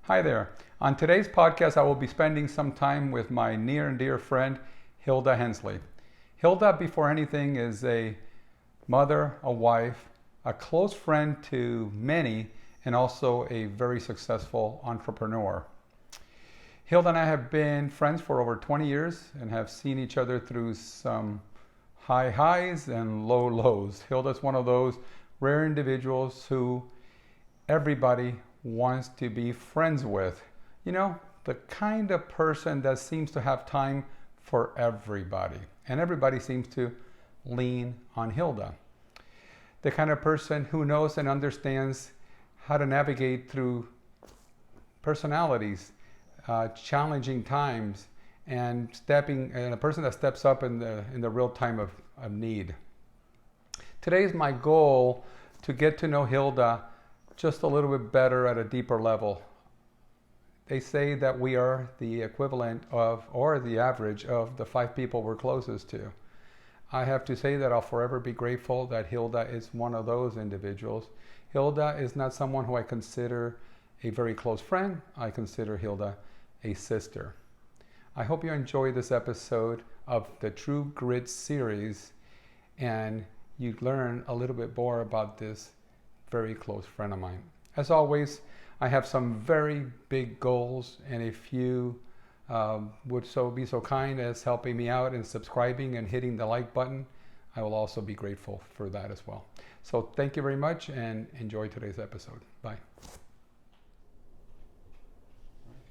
Hi there. On today's podcast, I will be spending some time with my near and dear friend, Hilda Hensley. Hilda, before anything, is a mother, a wife, a close friend to many, and also a very successful entrepreneur. Hilda and I have been friends for over 20 years and have seen each other through some high highs and low lows. Hilda is one of those rare individuals who everybody wants to be friends with. You know, the kind of person that seems to have time for everybody. And everybody seems to lean on Hilda. The kind of person who knows and understands how to navigate through personalities, challenging times, and a person that steps up in the real time of need. Today is my goal to get to know Hilda just a little bit better at a deeper level. They say that we are the equivalent of, or the average of, the 5 people we're closest to. I have to say that I'll forever be grateful that Hilda is one of those individuals. Hilda is not someone who I consider a very close friend. I consider Hilda a sister. I hope you enjoy this episode of the True Grit series and you learn a little bit more about this very close friend of mine. As always, I have some very big goals, and if you would be so kind as helping me out and subscribing and hitting the like button, I will also be grateful for that as well. So thank you very much and enjoy today's episode. Bye.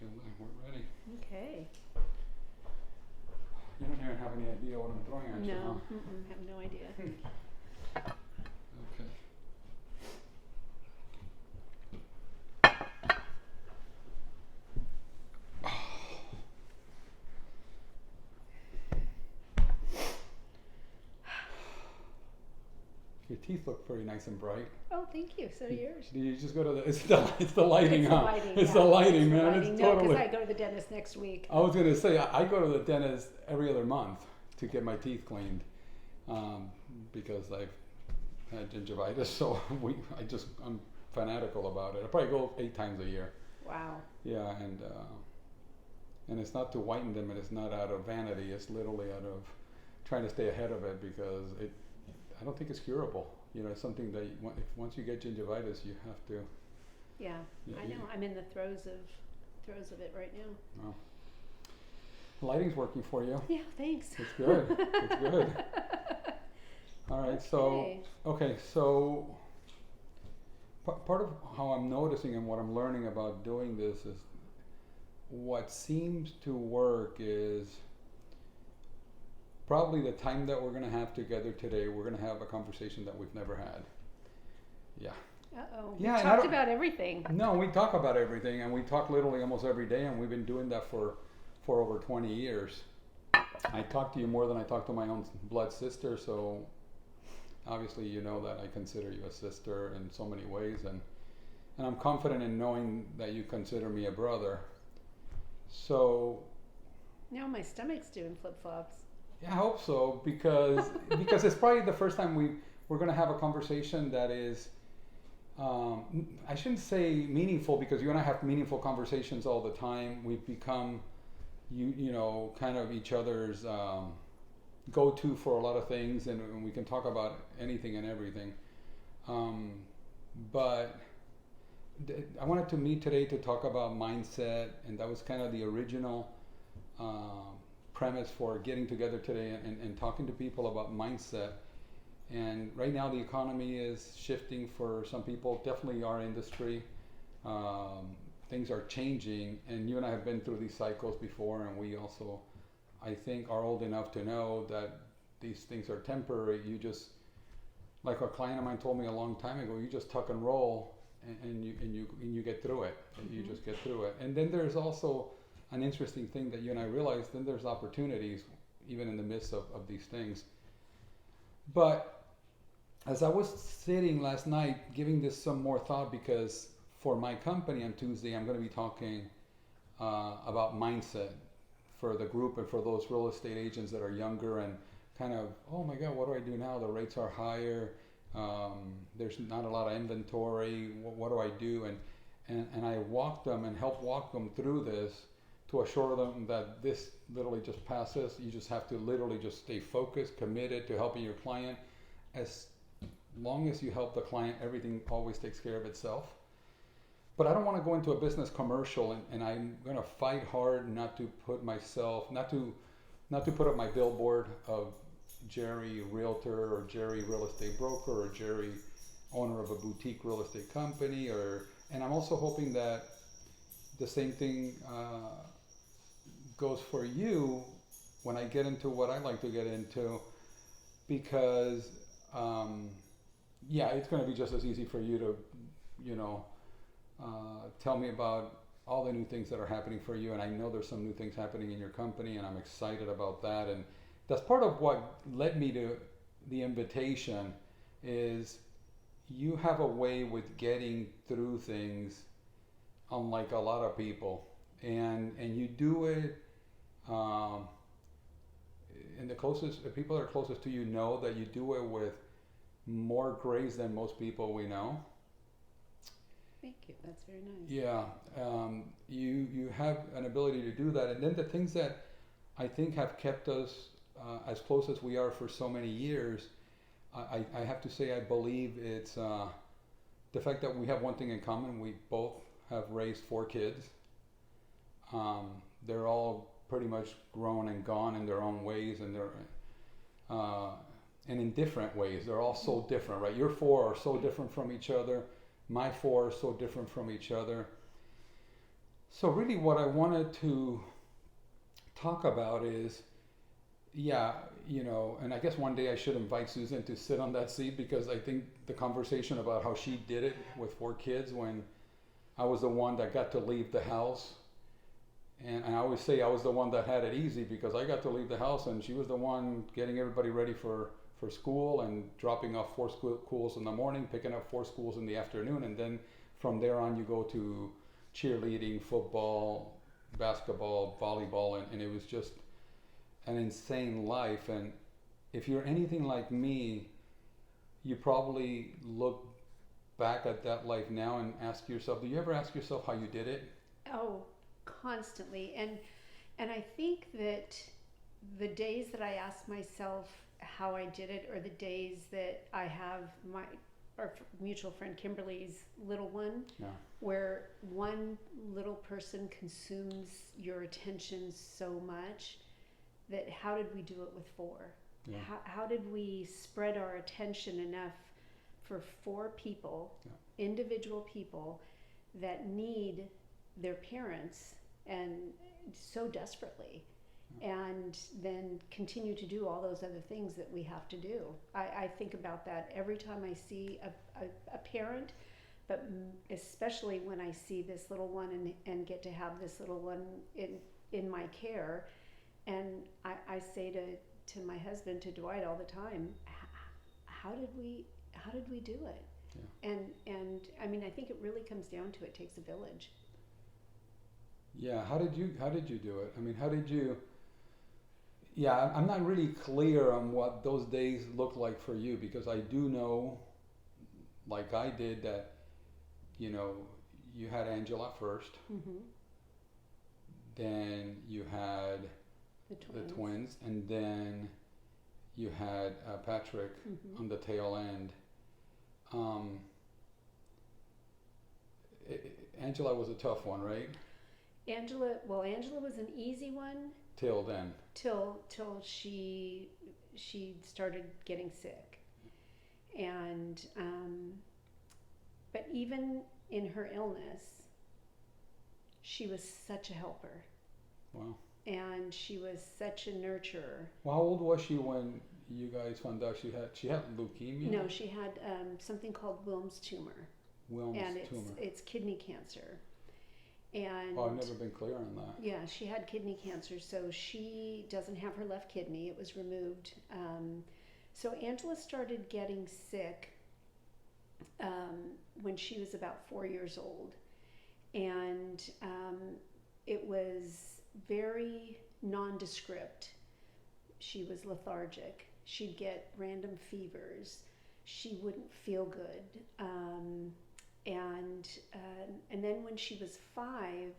We're ready. Okay. You don't even have any idea what I'm throwing at you, huh? No, have no idea. Okay. Your teeth look pretty nice and bright. Oh, thank you. So do yours. Did you just go to the? It's the lighting, It's huh? the lighting. It's the lighting, man. Lighting. It's No, totally. because I go to the dentist next week. I was gonna say I go to the dentist every other month to get my teeth cleaned because I've had gingivitis. So I'm fanatical about it. I probably go 8 times a year. Wow. Yeah, and it's not to whiten them, and it's not out of vanity. It's literally out of trying to stay ahead of it because I don't think it's curable. You know, it's something that once you get gingivitis, you have to. Yeah, I know. I'm in the throes of it right now. Well, lighting's working for you. Yeah, thanks. It's good. It's good. All right. So part of how I'm noticing and what I'm learning about doing this is what seems to work is probably the time that we're going to have together today. We're going to have a conversation that we've never had. Yeah. Uh-oh. Yeah, We talked about everything. No, we talk about everything, and we talk literally almost every day, and we've been doing that for over 20 years. I talk to you more than I talk to my own blood sister, so obviously you know that I consider you a sister in so many ways, and I'm confident in knowing that you consider me a brother. So Now my stomach's doing flip-flops. yeah, I hope so, because it's probably the first time we're going to have a conversation that is I shouldn't say meaningful, because you and I have meaningful conversations all the time. We've become you know, kind of each other's go-to for a lot of things, and we can talk about anything and everything. But I wanted to meet today to talk about mindset, and that was kind of the original premise for getting together today and talking to people about mindset. And right now the economy is shifting for some people, definitely our industry. Things are changing, and you and I have been through these cycles before, and we also, I think, are old enough to know that these things are temporary. You just, like a client of mine told me a long time ago, you just tuck and roll, and you get through it. And you just get through it. And then there's also an interesting thing that you and I realized. Then there's opportunities, even in the midst of these things. But as I was sitting last night, giving this some more thought, because for my company on Tuesday, I'm going to be talking about mindset for the group and for those real estate agents that are younger and kind of, oh my God, what do I do now? The rates are higher. There's not a lot of inventory. What do I do? and I walk them and help walk them through this to assure them that this literally just passes. You just have to literally just stay focused, committed to helping your client. As long as you help the client, everything always takes care of itself. But I don't want to go into a business commercial, and I'm going to fight hard not to put myself, not to put up my billboard of Jerry Realtor or Jerry Real Estate Broker or Jerry owner of a boutique real estate company, and I'm also hoping that the same thing goes for you when I get into what I like to get into, because it's going to be just as easy for you to, tell me about all the new things that are happening for you, and I know there's some new things happening in your company, and I'm excited about that. And that's part of what led me to the invitation. Is you have a way with getting through things unlike a lot of people, and you do it, and the people that are closest to you know that you do it with more grace than most people we know. Thank you. That's very nice. Yeah, you have an ability to do that, and then the things that I think have kept us as close as we are for so many years. I have to say, I believe it's the fact that we have one thing in common. We both have raised 4 kids. They're all pretty much grown and gone in their own ways, and in different ways. They're all so different, right? Your 4 are so different from each other. My 4 are so different from each other. So really what I wanted to talk about is, and I guess one day I should invite Susan to sit on that seat, because I think the conversation about how she did it with 4 kids, when I was the one that got to leave the house. And I always say I was the one that had it easy, because I got to leave the house and she was the one getting everybody ready for school and dropping off 4 schools in the morning, picking up 4 schools in the afternoon. And then from there on you go to cheerleading, football, basketball, volleyball, and it was just an insane life. And if you're anything like me, you probably look back at that life now and ask yourself, do you ever ask yourself how you did it? Oh, constantly. And I think that the days that I ask myself how I did it, or the days that I have our mutual friend Kimberly's little one, where one little person consumes your attention so much, that how did we do it with 4? Yeah. How did we spread our attention enough for 4 people, individual people that need their parents and so desperately, and then continue to do all those other things that we have to do. I think about that every time I see a parent, but especially when I see this little one and get to have this little one in my care. And I say to my husband, to Dwight, all the time, how did we do it? Yeah. And I mean, I think it really comes down to, it takes a village. Yeah, how did you do it? I mean, how did you? Yeah, I'm not really clear on what those days look like for you, because I do know, like I did, that you had Angela first, then you had the twins, and then you had Patrick on the tail end. Angela was a tough one, right? Angela was an easy one. Till then. Till she started getting sick, and but even in her illness, she was such a helper. Wow. And she was such a nurturer. Well, how old was she when you guys found out she had leukemia? No, she had something called Wilms tumor. It's kidney cancer. And I've never been clear on that. Yeah, she had kidney cancer, so she doesn't have her left kidney. It was removed. So Angela started getting sick when she was about 4 years old, and it was very nondescript. She was lethargic. She'd get random fevers. She wouldn't feel good. And then when she was 5,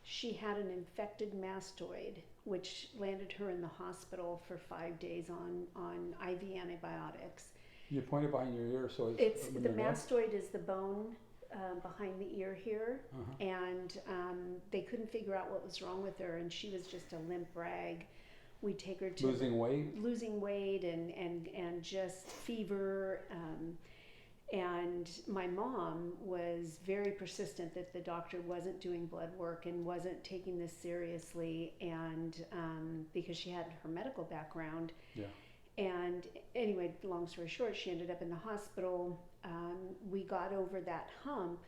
she had an infected mastoid, which landed her in the hospital for 5 days on IV antibiotics. You pointed behind your ear, so It's the mastoid is the bone behind the ear here, Uh-huh. and they couldn't figure out what was wrong with her, and she was just a limp rag. We take her to losing weight and just fever. And my mom was very persistent that the doctor wasn't doing blood work and wasn't taking this seriously, and because she had her medical background. Yeah. And anyway, long story short, she ended up in the hospital. We got over that hump,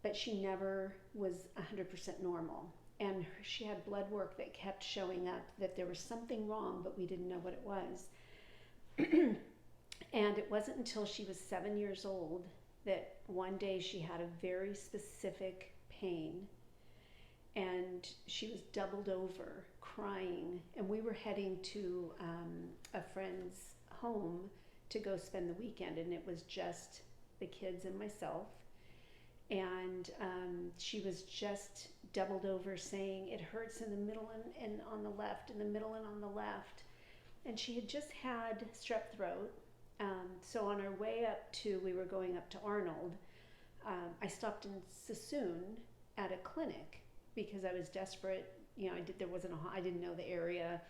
but she never was 100% normal. And she had blood work that kept showing up that there was something wrong, but we didn't know what it was. And it wasn't until she was 7 years old that one day she had a very specific pain, and she was doubled over crying, and we were heading to a friend's home to go spend the weekend, and it was just the kids and myself. And she was just doubled over saying it hurts in the middle and on the left, in the middle and on the left. And she had just had strep throat. So on our way up we were going up to Arnold, I stopped in Sassoon at a clinic because I was desperate. You know, I didn't know the area,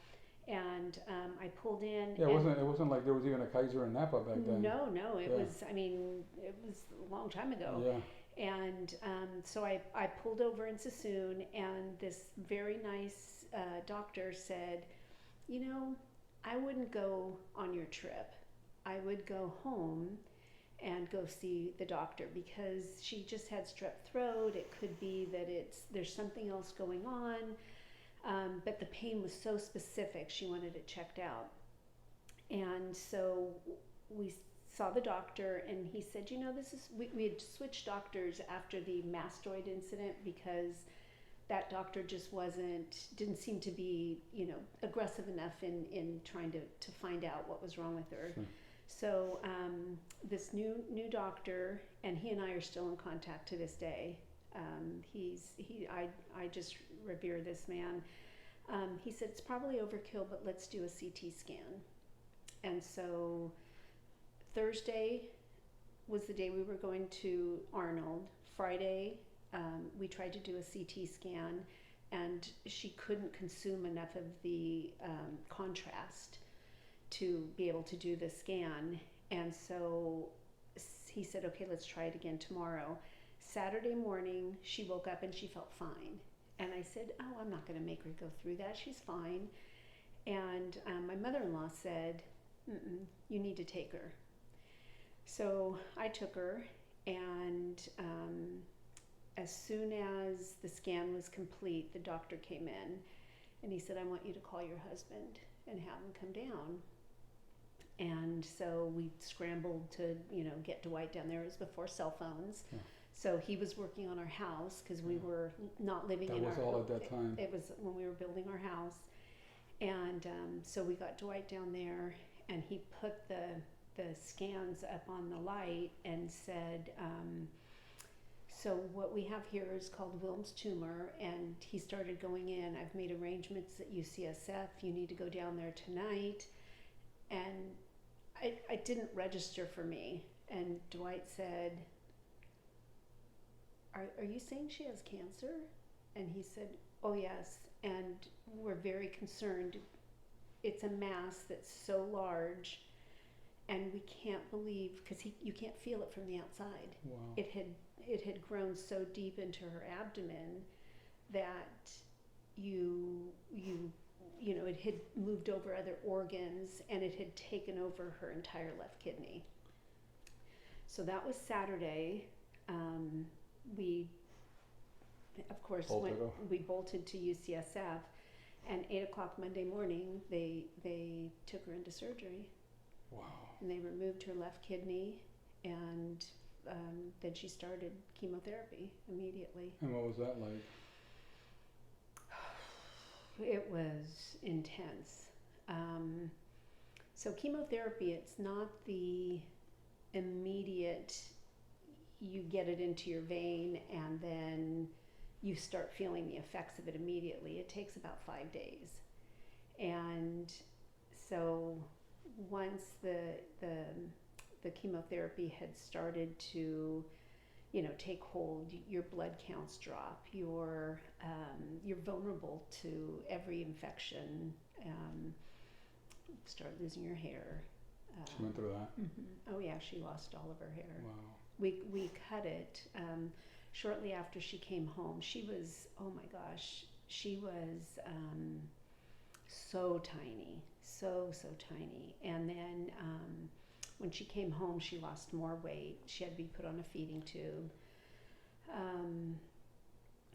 and I pulled in. Yeah, it wasn't like there was even a Kaiser in Napa back then. No, it was. I mean, it was a long time ago. Yeah. And so I pulled over in Sassoon, and this very nice doctor said, you know, I wouldn't go on your trip. I would go home and go see the doctor because she just had strep throat. It could be that there's something else going on, but the pain was so specific, she wanted it checked out. And so we saw the doctor, and he said, you know, we had switched doctors after the mastoid incident because that doctor just didn't seem to be, you know, aggressive enough in trying to find out what was wrong with her. Sure. So this new doctor, and he and I are still in contact to this day. I just revere this man. He said it's probably overkill, but let's do a CT scan. And so Thursday was the day we were going to Arnold. Friday, we tried to do a CT scan, and she couldn't consume enough of the contrast to be able to do the scan. And so he said, okay, let's try it again tomorrow. Saturday morning, she woke up and she felt fine. And I said, oh, I'm not going to make her go through that. She's fine. And my mother-in-law said, you need to take her. So I took her, and as soon as the scan was complete, the doctor came in, and he said, I want you to call your husband and have him come down. And so we scrambled to, you know, get Dwight down there. It was before cell phones. Yeah. So he was working on our house because we were not living in our... That was all at that time. It was when we were building our house. And so we got Dwight down there, and he put the scans up on the light and said, so what we have here is called Wilm's tumor, and he started going in. I've made arrangements at UCSF. You need to go down there tonight. And I didn't register for me. And Dwight said, are you saying she has cancer? And he said, oh yes, and we're very concerned. It's a mass that's so large, and we can't believe, because you can't feel it from the outside. Wow. It had grown so deep into her abdomen that you know, it had moved over other organs, and it had taken over her entire left kidney. So that was Saturday. We, of course, we bolted to UCSF, and 8 o'clock Monday morning, they took her into surgery. Wow. And they removed her left kidney, and then she started chemotherapy immediately. And what was that like? It was intense. So chemotherapy, it's not the immediate, you get it into your vein, and then you start feeling the effects of it immediately. It takes about 5 days. And so once the chemotherapy had started to, take hold, your blood counts drop, you're vulnerable to every infection, start losing your hair. She went through that? Mm-hmm. Oh yeah, she lost all of her hair. Wow. We cut it shortly after she came home. She was, oh my gosh, she was so tiny, so tiny. And then when she came home, she lost more weight. She had to be put on a feeding tube.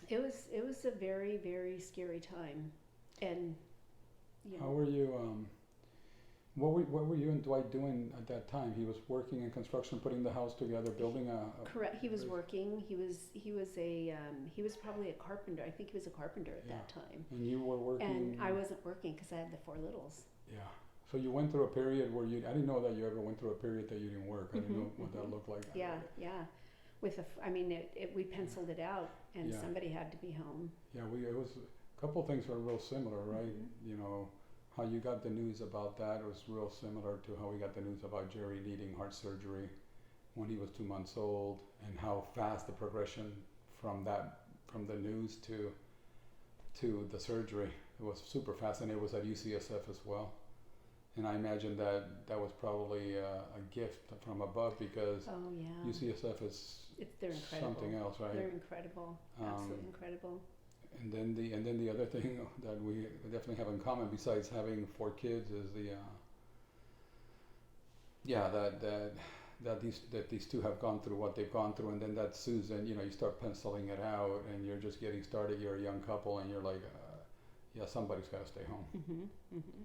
It was a very, very scary time. And how were you? What were you and Dwight doing at that time? He was working in construction, putting the house together, building a correct. He was working. He was probably a carpenter. I think he was a carpenter at that time. And you were working. And I wasn't working because I had the 4 littles. Yeah. So you went through a period where I didn't know that you ever went through a period that you didn't work. I didn't know what that looked like. Yeah. We penciled it out, and somebody had to be home. Yeah, it was a couple of things were real similar, right? How you got the news about that was real similar to how we got the news about Jerry needing heart surgery when he was 2 months old, and how fast the progression from the news to the surgery. It was super fast, and it was at UCSF as well. And I imagine that was probably a gift from above, because UCSF they're incredible. Something else, right? They're incredible, absolutely incredible. And then the other thing that we definitely have in common, besides having 4 kids, is that these two have gone through what they've gone through. And then that Susan, you start penciling it out, and you're just getting started. You're a young couple, and you're like, somebody's got to stay home. Mm-hmm. Mm-hmm.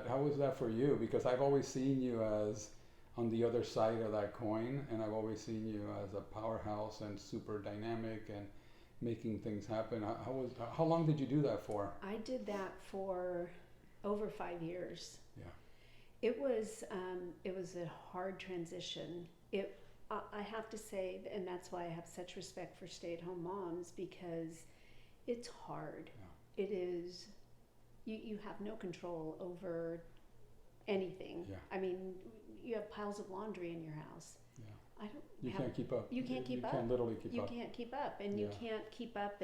How was that for you? Because I've always seen you as on the other side of that coin, and I've always seen you as a powerhouse and super dynamic and making things happen. How long did you do that for? I did that for over 5 years. Yeah. It was a hard transition. I have to say, and that's why I have such respect for stay-at-home moms, because it's hard. Yeah. It is. You have no control over anything. Yeah. I mean, you have piles of laundry in your house. Yeah. You can't keep up. You can't keep up. You can't literally keep up. You can't keep up, and you can't keep up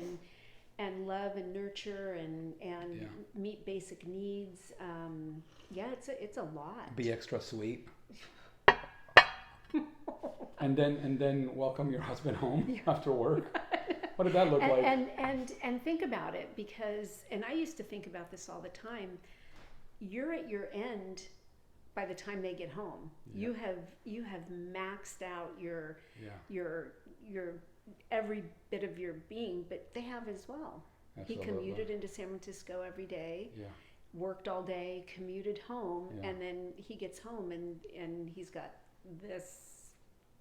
and love and nurture and meet basic needs. It's a lot. Be extra sweet. and then welcome your husband home after work. What did that look like? And think about it, because, and I used to think about this all the time. You're at your end by the time they get home. Yeah. You have maxed out your every bit of your being, but they have as well. Absolutely. He commuted into San Francisco every day. Yeah. Worked all day, commuted home, and then he gets home and he's got this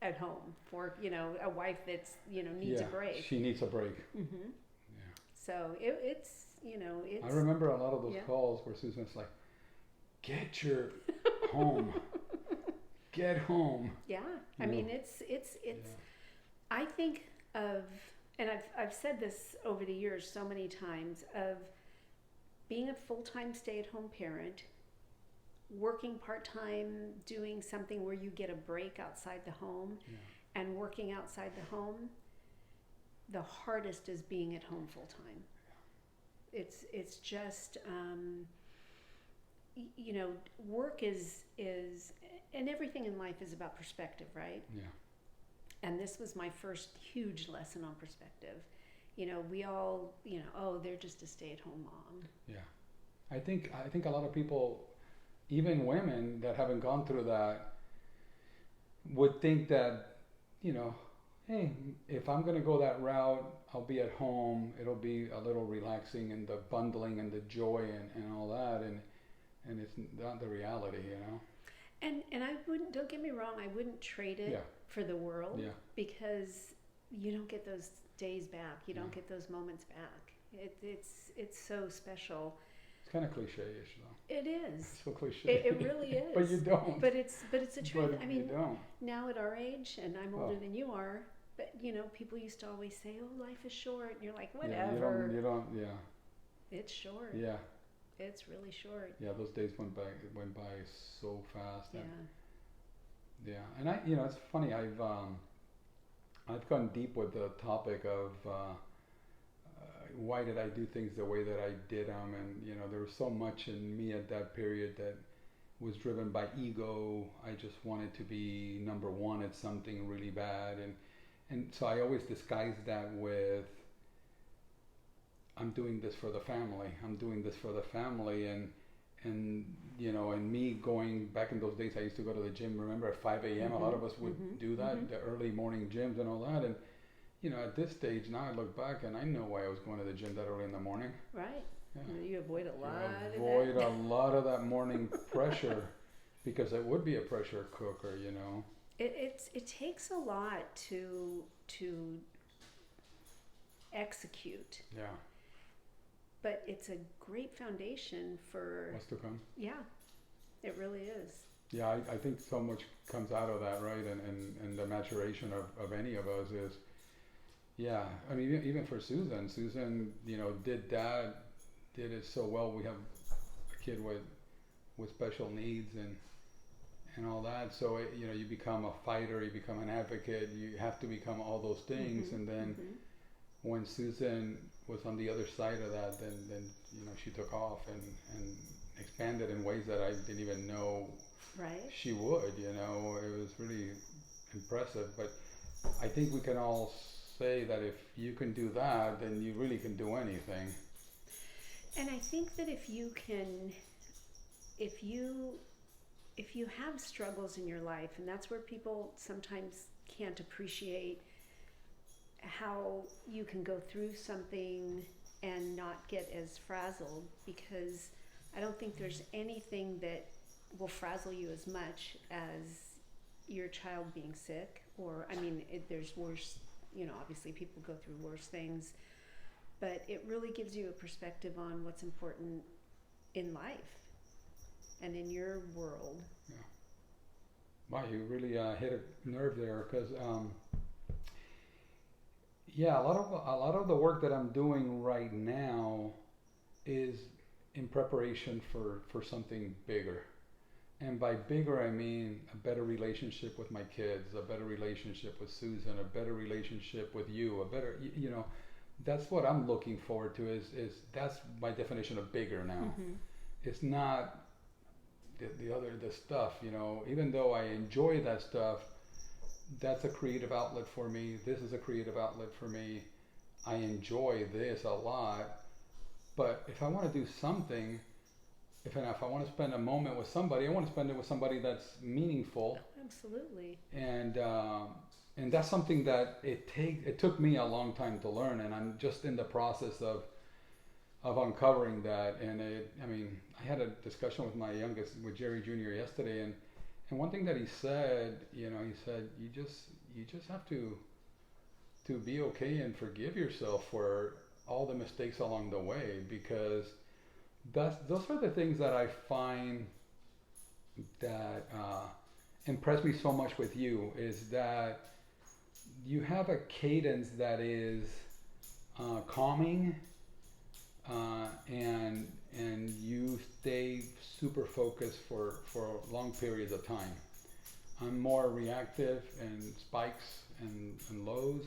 at home for a wife that's needs a break. She needs a break. Mm-hmm. Yeah. So it's. I remember a lot of those calls where Susan's like, "Get your home, get home." Yeah, I mean it's. I think of, and I've said this over the years so many times, of being a full-time stay-at-home parent, working part-time, doing something where you get a break outside the home, and working outside the home. The hardest is being at home full-time. It's just work is and everything in life is about perspective, right? Yeah. And this was my first huge lesson on perspective. We all, they're just a stay-at-home mom. Yeah. I think a lot of people, even women that haven't gone through that, would think that, hey, if I'm going to go that route, I'll be at home. It'll be a little relaxing, and the bundling and the joy and all that. And it's not the reality, And I wouldn't, don't get me wrong, I wouldn't trade it for the world, because you don't get those days back. You don't get those moments back. It's so special. It's kind of cliche-ish though. It is. It's so cliche. It really is. But you don't. But it's the truth. But I mean, you don't. now at our age, and I'm older Oh. than you are, but you know, people used to always say, "Oh, life is short," and you're like, Yeah, "Whatever." you don't. Yeah. It's short. Yeah. It's really short. Yeah. Those days went by so fast. Yeah. Yeah. And it's funny. I've gone deep with the topic of why did I do things the way that I did them, and there was so much in me at that period that was driven by ego. I just wanted to be number one at something really bad, and so I always disguised that with I'm doing this for the family. I'm doing this for the family, and and me going back in those days, I used to go to the gym. Remember at 5 a.m. A lot of us would do that, the early morning gyms and all that, and at this stage now I look back and I know why I was going to the gym that early in the morning. Right. Yeah. You avoid a lot of that. Avoid a lot of that morning pressure, because it would be a pressure cooker, It takes a lot to execute. Yeah. But it's a great foundation for What's to come. Yeah, it really is. Yeah, I think so much comes out of that, right? And the maturation of any of us is, yeah. I mean, even for Susan, did it so well. We have a kid with special needs and all that. So you become a fighter, you become an advocate, you have to become all those things. And then when Susan was on the other side of that, then she took off and expanded in ways that I didn't even know she would. It was really impressive. But I think we can all say that if you can do that, then you really can do anything. And I think that if you have struggles in your life, and that's where people sometimes can't appreciate how you can go through something and not get as frazzled, because I don't think there's anything that will frazzle you as much as your child being sick. Or, I mean, there's worse, obviously people go through worse things, but it really gives you a perspective on what's important in life and in your world. Yeah. Wow, you really hit a nerve there, because yeah, a lot of the work that I'm doing right now is in preparation for something bigger. And by bigger, I mean a better relationship with my kids, a better relationship with Susan, a better relationship with you, a better, that's what I'm looking forward to, is that's my definition of bigger now. It's not the stuff, even though I enjoy that stuff, that's a creative outlet for me. This is a creative outlet for me. I enjoy this a lot. But if I want to do something, if I want to spend a moment with somebody, I want to spend it with somebody that's meaningful. Oh, absolutely. And that's something that it took me a long time to learn, and I'm just in the process of uncovering that. And I had a discussion with my youngest, with Jerry Jr. yesterday, and one thing that he said, he said, you just have to be okay and forgive yourself for all the mistakes along the way, because those are the things that I find that impress me so much with you, is that you have a cadence that is calming, and you stay super focused for long periods of time. I'm more reactive and spikes and lows.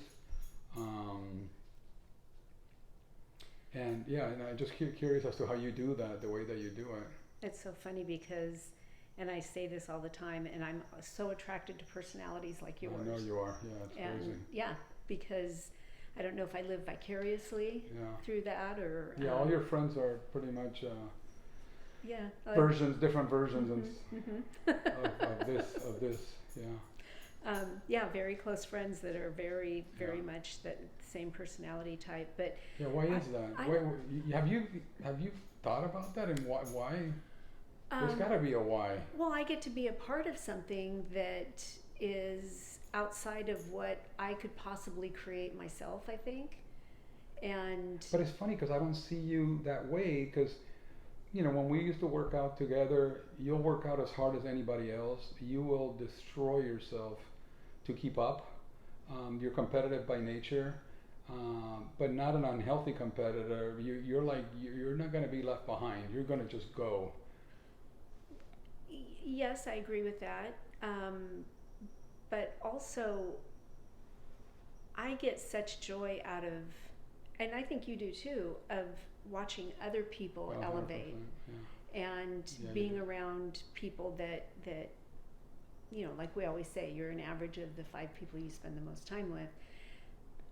And I'm just curious as to how you do that, the way that you do it. It's so funny because, and I say this all the time, and I'm so attracted to personalities like yours. I know you are. Yeah, it's crazy. Yeah, because I don't know if I live vicariously through that, or all your friends are pretty much different versions of this. Yeah. Very close friends that are very much that same personality type. But why is that? Have you thought about that, and why? There's got to be a why. Well, I get to be a part of something that is outside of what I could possibly create myself, I think. But it's funny because I don't see you that way, because when we used to work out together, you'll work out as hard as anybody else. You will destroy yourself to keep up. You're competitive by nature, but not an unhealthy competitor. You're not going to be left behind. You're going to just go. Yes, I agree with that. But also, I get such joy out of, and I think you do too, of watching other people elevate, and being around people that like we always say, you're an average of the 5 people you spend the most time with.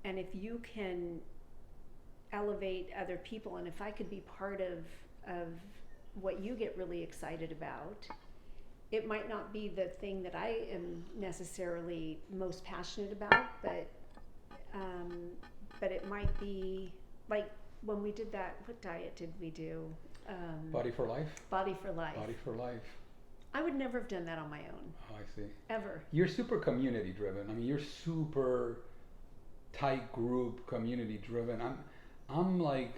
And if you can elevate other people, and if I could be part of what you get really excited about, it might not be the thing that I am necessarily most passionate about, but it might be like when we did that. What diet did we do? Body for life. Body for life. Body for life. I would never have done that on my own. Oh, I see. Ever. You're super community driven. I mean, you're super tight group community driven. I'm like,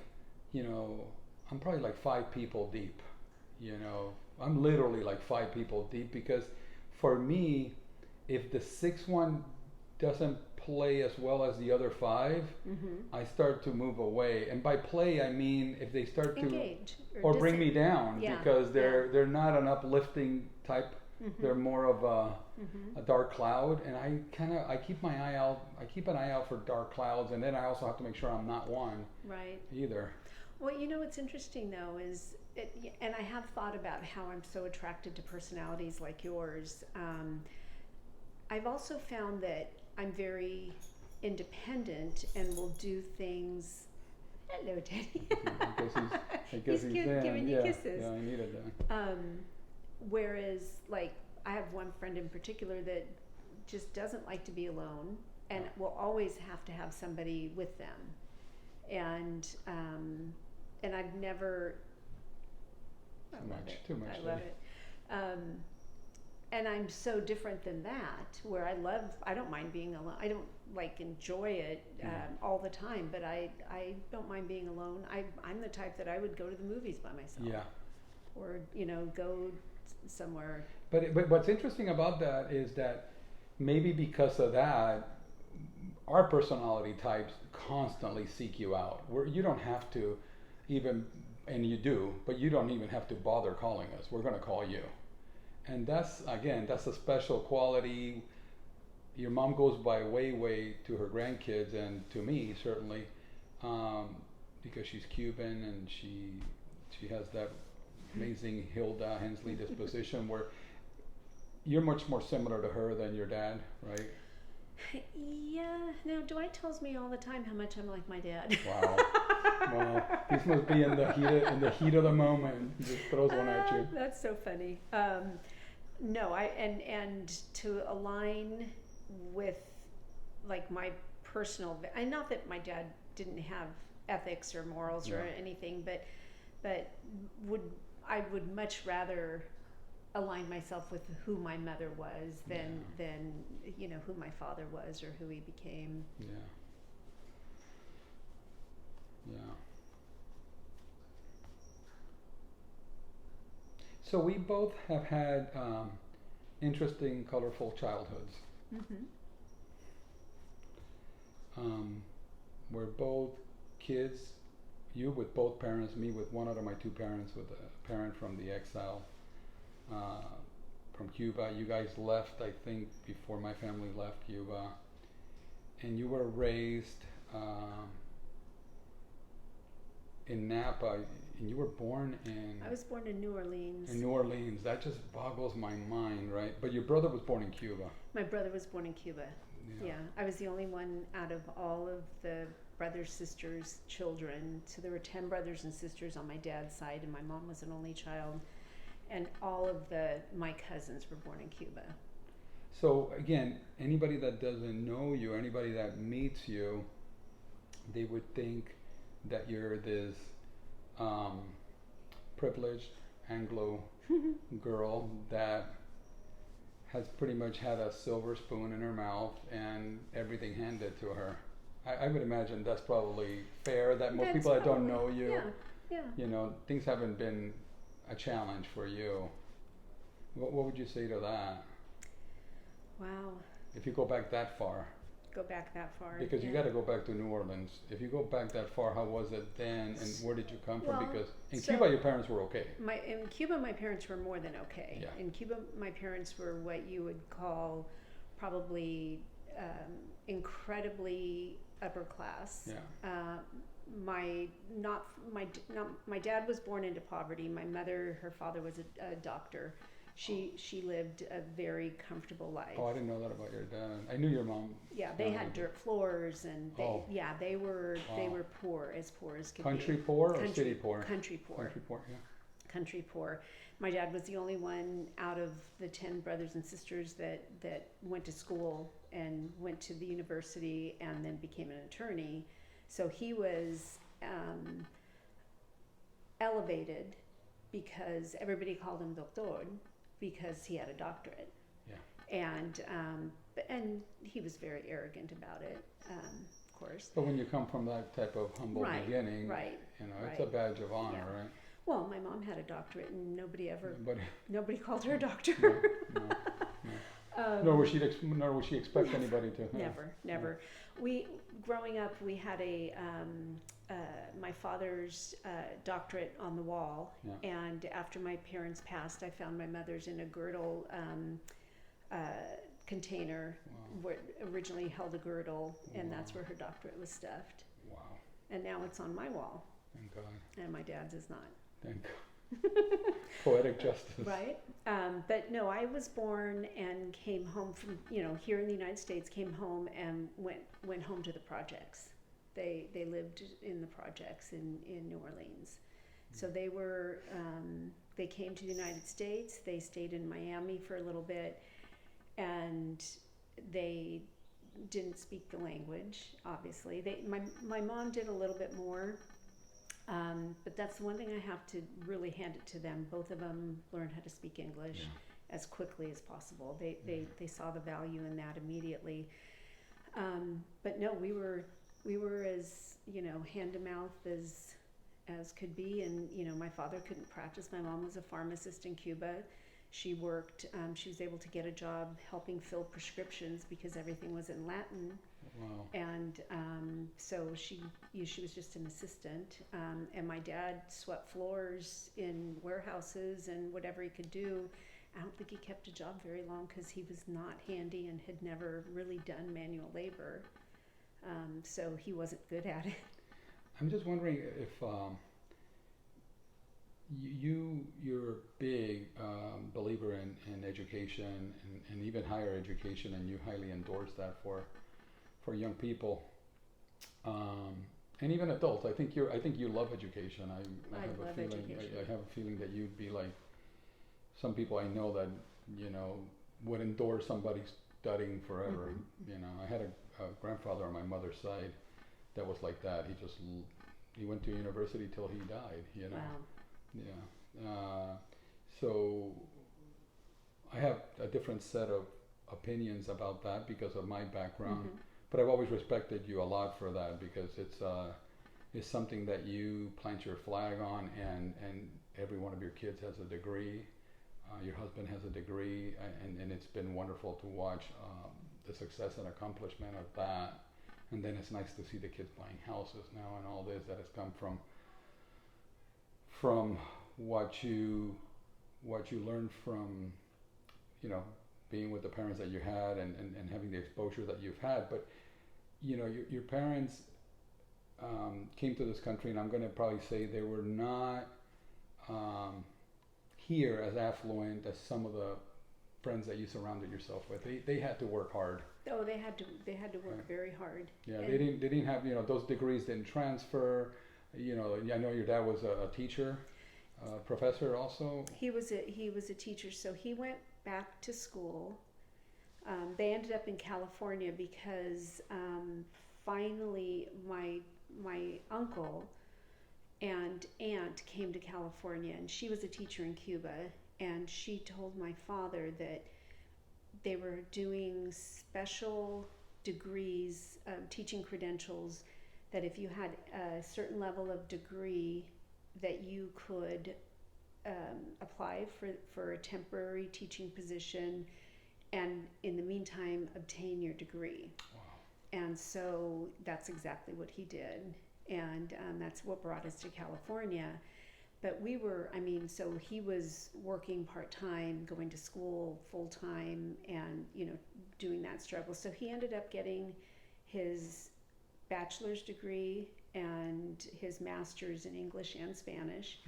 I'm probably like 5 people deep. I'm literally like 5 people deep, because for me, if the 6th one doesn't play as well as the other 5, I start to move away. And by play, I mean if they start engage to or bring me down, because they're not an uplifting type. They're more of a dark cloud, and I keep my eye out. I keep an eye out for dark clouds, and then I also have to make sure I'm not one. Right. Either. Well, what's interesting though is, and I have thought about how I'm so attracted to personalities like yours. I've also found that I'm very independent and will do things. Hello, Teddy. I guess he's giving you kisses. Yeah, I needed that. Whereas, like, I have one friend in particular that just doesn't like to be alone and will always have to have somebody with them. And I've never. Too much. I love it. And I'm so different than that, where I don't mind being alone. I don't enjoy it all the time, but I don't mind being alone. I'm the type that I would go to the movies by myself. Yeah. Or, go somewhere. But what's interesting about that is that maybe because of that, our personality types constantly seek you out. Where you don't have to even, and you do, but you don't even have to bother calling us. We're going to call you. And that's a special quality. Your mom goes by way to her grandkids and to me certainly, because she's Cuban and she has that amazing Hilda Hensley disposition where you're much more similar to her than your dad, right? Yeah. Now, Dwight tells me all the time how much I'm like my dad. Wow. Well, this must be in the heat of the moment. He just throws one at you. That's so funny. No, and to align with like my personal, and not that my dad didn't have ethics or morals or anything, but I would much rather align myself with who my mother was than who my father was or who he became. Yeah. So we both have had interesting, colorful childhoods. We're both kids. You with both parents, me with one out of my 2 parents, with a parent from the exile from Cuba. You guys left, I think, before my family left Cuba. And you were raised in Napa, and you were born in... I was born in New Orleans. In New Orleans. That just boggles my mind, right? But your brother was born in Cuba. My brother was born in Cuba. Yeah. I was the only one out of all of the brothers, sisters, children. So there were 10 brothers and sisters on my dad's side, and my mom was an only child. And all of my cousins were born in Cuba. So again, anybody that doesn't know you, anybody that meets you, they would think that you're this privileged Anglo girl that has pretty much had a silver spoon in her mouth and everything handed to her. I would imagine that's probably fair, that most people that don't know you, things haven't been a challenge for you, what would you say to that? Wow. If you go back that far, Go back that far. because yeah. you got to go back to New Orleans. If you go back that far, how was it then, and where did you come from? Well, Because in so Cuba, your parents were okay. In Cuba, my parents were more than okay. Yeah. In Cuba, my parents were what you would call probably incredibly upper class. Yeah. My dad was born into poverty. My mother, her father was a doctor. She lived a very comfortable life. Oh, I didn't know that about your dad. I knew your mom. Yeah, they had dirt floors, and they were poor as could Country be. poor or city poor? Country poor. Country poor, yeah. Country poor. My dad was the only one out of the 10 brothers and sisters that went to school and went to the university and then became an attorney. So he was elevated because everybody called him doctor because he had a doctorate. Yeah. And he was very arrogant about it, of course. But when you come from that type of humble beginning, it's a badge of honor, right? Well, my mom had a doctorate, and nobody called her a No, doctor. no. Nor would she expect anybody to. Never. Growing up, we had my father's doctorate on the wall, and after my parents passed, I found my mother's in a girdle container, where it originally held a girdle, and that's where her doctorate was stuffed. Wow. And now it's on my wall. Thank God. And my dad's is not. Thank God. Poetic justice. Right. But no, I was born and came home from, here in the United States, came home and went home to the projects. They lived in the projects in New Orleans. So they came to the United States. They stayed in Miami for a little bit, and they didn't speak the language, obviously. My mom did a little bit more. But that's the one thing I have to really hand it to them. Both of them learned how to speak English as quickly as possible. They saw the value in that immediately. But no, we were as hand to mouth as could be. And my father couldn't practice. My mom was a pharmacist in Cuba. She worked. She was able to get a job helping fill prescriptions because everything was in Latin. Wow. And so she was just an assistant, and my dad swept floors in warehouses and whatever he could do. I don't think he kept a job very long because he was not handy and had never really done manual labor, so he wasn't good at it. I'm just wondering if you're a big believer in education and even higher education, and you highly endorse that for young people, and even adults. I think you love education. I have a feeling that you'd be like some people I know that would endorse somebody studying forever. I had a grandfather on my mother's side that was like that. He went to university till he died. Wow. Yeah. So I have a different set of opinions about that because of my background. Mm-hmm. But I've always respected you a lot for that because it's something that you plant your flag on, and every one of your kids has a degree. Your husband has a degree, and it's been wonderful to watch the success and accomplishment of that. And then it's nice to see the kids buying houses now and all this that has come from what you learned from being with the parents that you had and having the exposure that you've had. But your parents came to this country, and I'm going to probably say they were not here as affluent as some of the friends that you surrounded yourself with. They had to work hard. Oh, they had to work very hard. Yeah, they didn't have those degrees didn't transfer. I know your dad was a teacher, professor also. He was a teacher, so he went back to school. They ended up in California because finally my uncle and aunt came to California, and she was a teacher in Cuba, and she told my father that they were doing special degrees, teaching credentials, that if you had a certain level of degree that you could apply for a temporary teaching position, and in the meantime obtain your degree. Wow. And so that's exactly what he did, and that's what brought us to California. But so he was working part-time, going to school full-time, and doing that struggle. So he ended up getting his bachelor's degree and his master's in English and Spanish,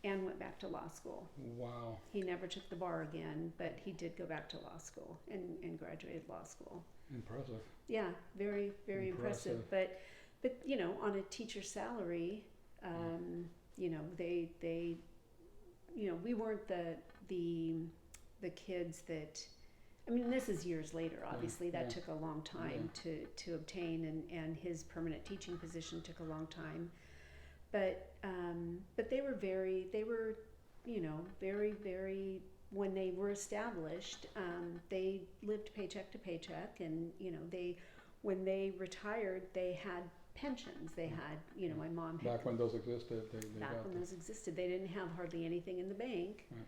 and went back to law school. Wow. He never took the bar again, but he did go back to law school and graduated law school. Impressive. Yeah, very, very impressive. But on a teacher's salary, they we weren't the kids that, this is years later, obviously. That took a long time to obtain, and his permanent teaching position took a long time. But they were very, very, when they were established, they lived paycheck to paycheck, and when they retired, they had pensions. They had, my mom had. Back when those existed, those existed, they didn't have hardly anything in the bank. Right.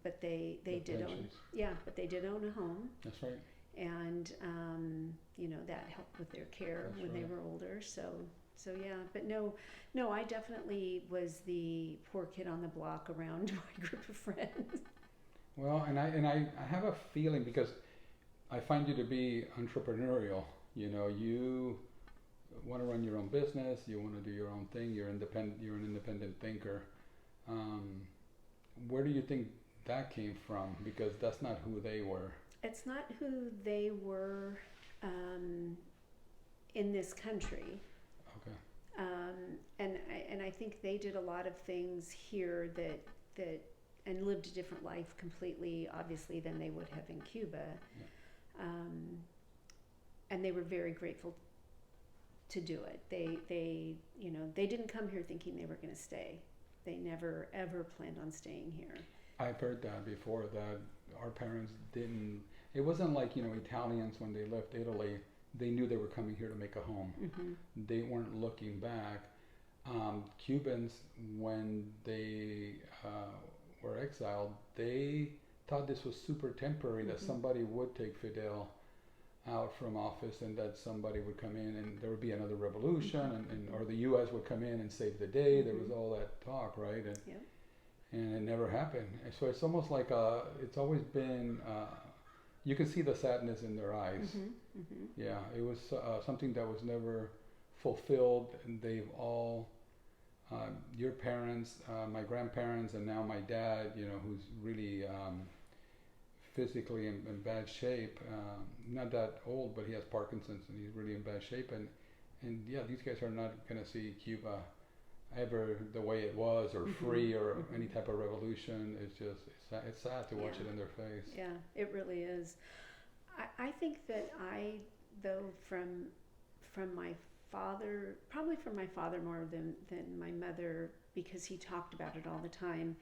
But they did pensions. But they did own a home. That's right. And that helped with their care. That's when they were older. So yeah, but no, I definitely was the poor kid on the block around my group of friends. Well, and I have a feeling, because I find you to be entrepreneurial. You want to run your own business. You want to do your own thing. You're independent. You're an independent thinker. Where do you think that came from? Because that's not who they were. It's not who they were in this country. Okay. And I think they did a lot of things here that and lived a different life completely, obviously, than they would have in Cuba. Yeah. And they were very grateful to do it. They didn't come here thinking they were going to stay. They never ever planned on staying here. I've heard that before, that our parents didn't. It wasn't like Italians, when they left Italy, they knew they were coming here to make a home. Mm-hmm. They weren't looking back. Cubans, when they were exiled, they thought this was super temporary, that somebody would take Fidel out from office, and that somebody would come in and there would be another revolution, and or the U.S. would come in and save the day. There was all that talk, right? And it never happened. And so it's almost like it's always been, you can see the sadness in their eyes. Yeah, it was something that was never fulfilled, and they've all, your parents, my grandparents, and now my dad, who's really physically in bad shape, not that old, but he has Parkinson's, and he's really in bad shape, and yeah, these guys are not going to see Cuba ever the way it was, or free, or any type of revolution. It's sad to watch it in their face. Yeah, it really is. I think that from my father, probably from my father more than my mother, because he talked about it all the time.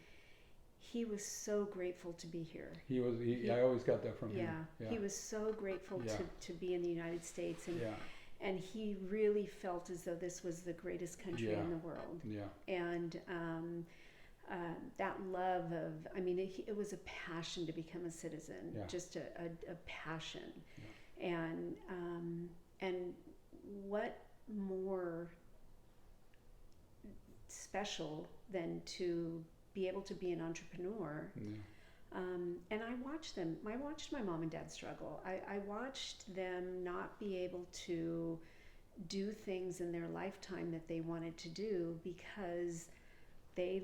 He was so grateful to be here. I always got that from him. Yeah, he was so grateful to be in the United States, and he really felt as though this was the greatest country in the world. Yeah. And that love of, it was a passion to become a citizen, just a passion. Yeah. And what more special than to be able to be an entrepreneur. And I watched my mom and dad struggle. I watched them not be able to do things in their lifetime that they wanted to do, because they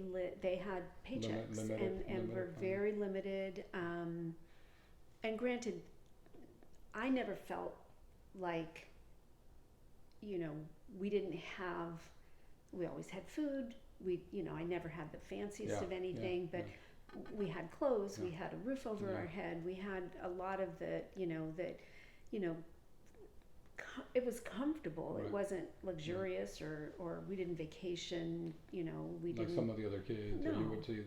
had paychecks and were very limited. And granted, I never felt like, we always had food. I never had the fanciest of anything, but we had clothes, we had a roof over our head, we had a lot of it was comfortable. Right. It wasn't luxurious, or we didn't vacation, we didn't. Like some of the other kids, no. or you would see,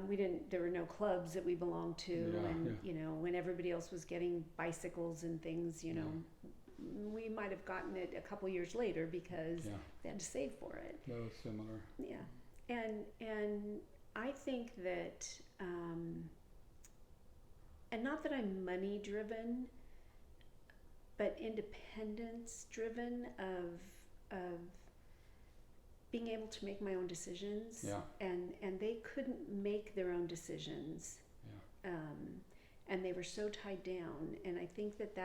we didn't. There were no clubs that we belonged to, when everybody else was getting bicycles and things, we might have gotten it a couple years later because they had to save for it. That was similar. Yeah, And I think that, and not that I'm money driven, but independence driven of being able to make my own decisions. Yeah. And they couldn't make their own decisions. Yeah. And they were so tied down. And I think that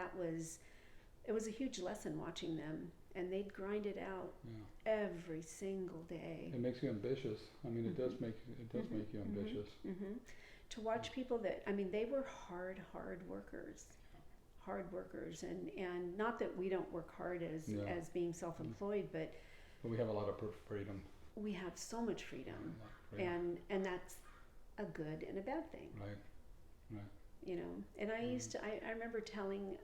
it was a huge lesson watching them. And they'd grind it out every single day. It makes you ambitious. I mean, it does make you ambitious. To watch people that, I mean, they were hard workers. Hard workers, and not that we don't work hard as being self-employed, but we have a lot of freedom. We have so much freedom. And that's a good and a bad thing. Right. You know, and I used to. I remember telling,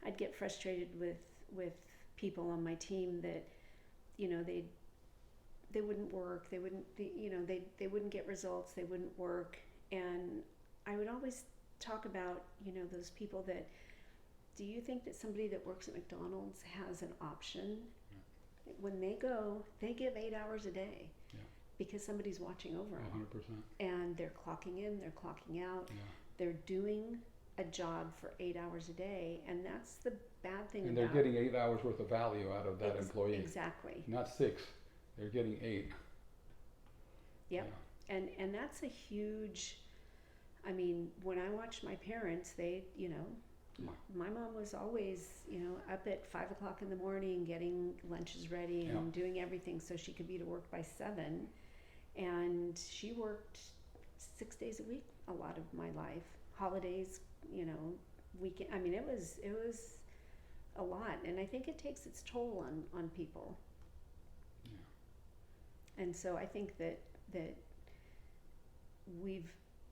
I'd get frustrated with people on my team that, you know, they wouldn't work. They wouldn't. They wouldn't get results. They wouldn't work, and I would always talk about, you know, those people that, do you think that somebody that works at McDonald's has an option? When they go, they give 8 hours a day because somebody's watching over them. 100%. And they're clocking in, they're clocking out. Yeah. They're doing a job for 8 hours a day, and that's the bad thing. And they're getting 8 hours worth of value out of that employee. Exactly. Not 6. They're getting 8. Yep. Yeah. And that's a huge. I mean, when I watched my parents, they, you know, my mom was always, you know, up at 5 o'clock in the morning getting lunches ready and doing everything so she could be to work by 7. And she worked 6 days a week a lot of my life. Holidays, you know, weekend. I mean, it was a lot, and I think it takes its toll on people. Yeah. And so I think that we've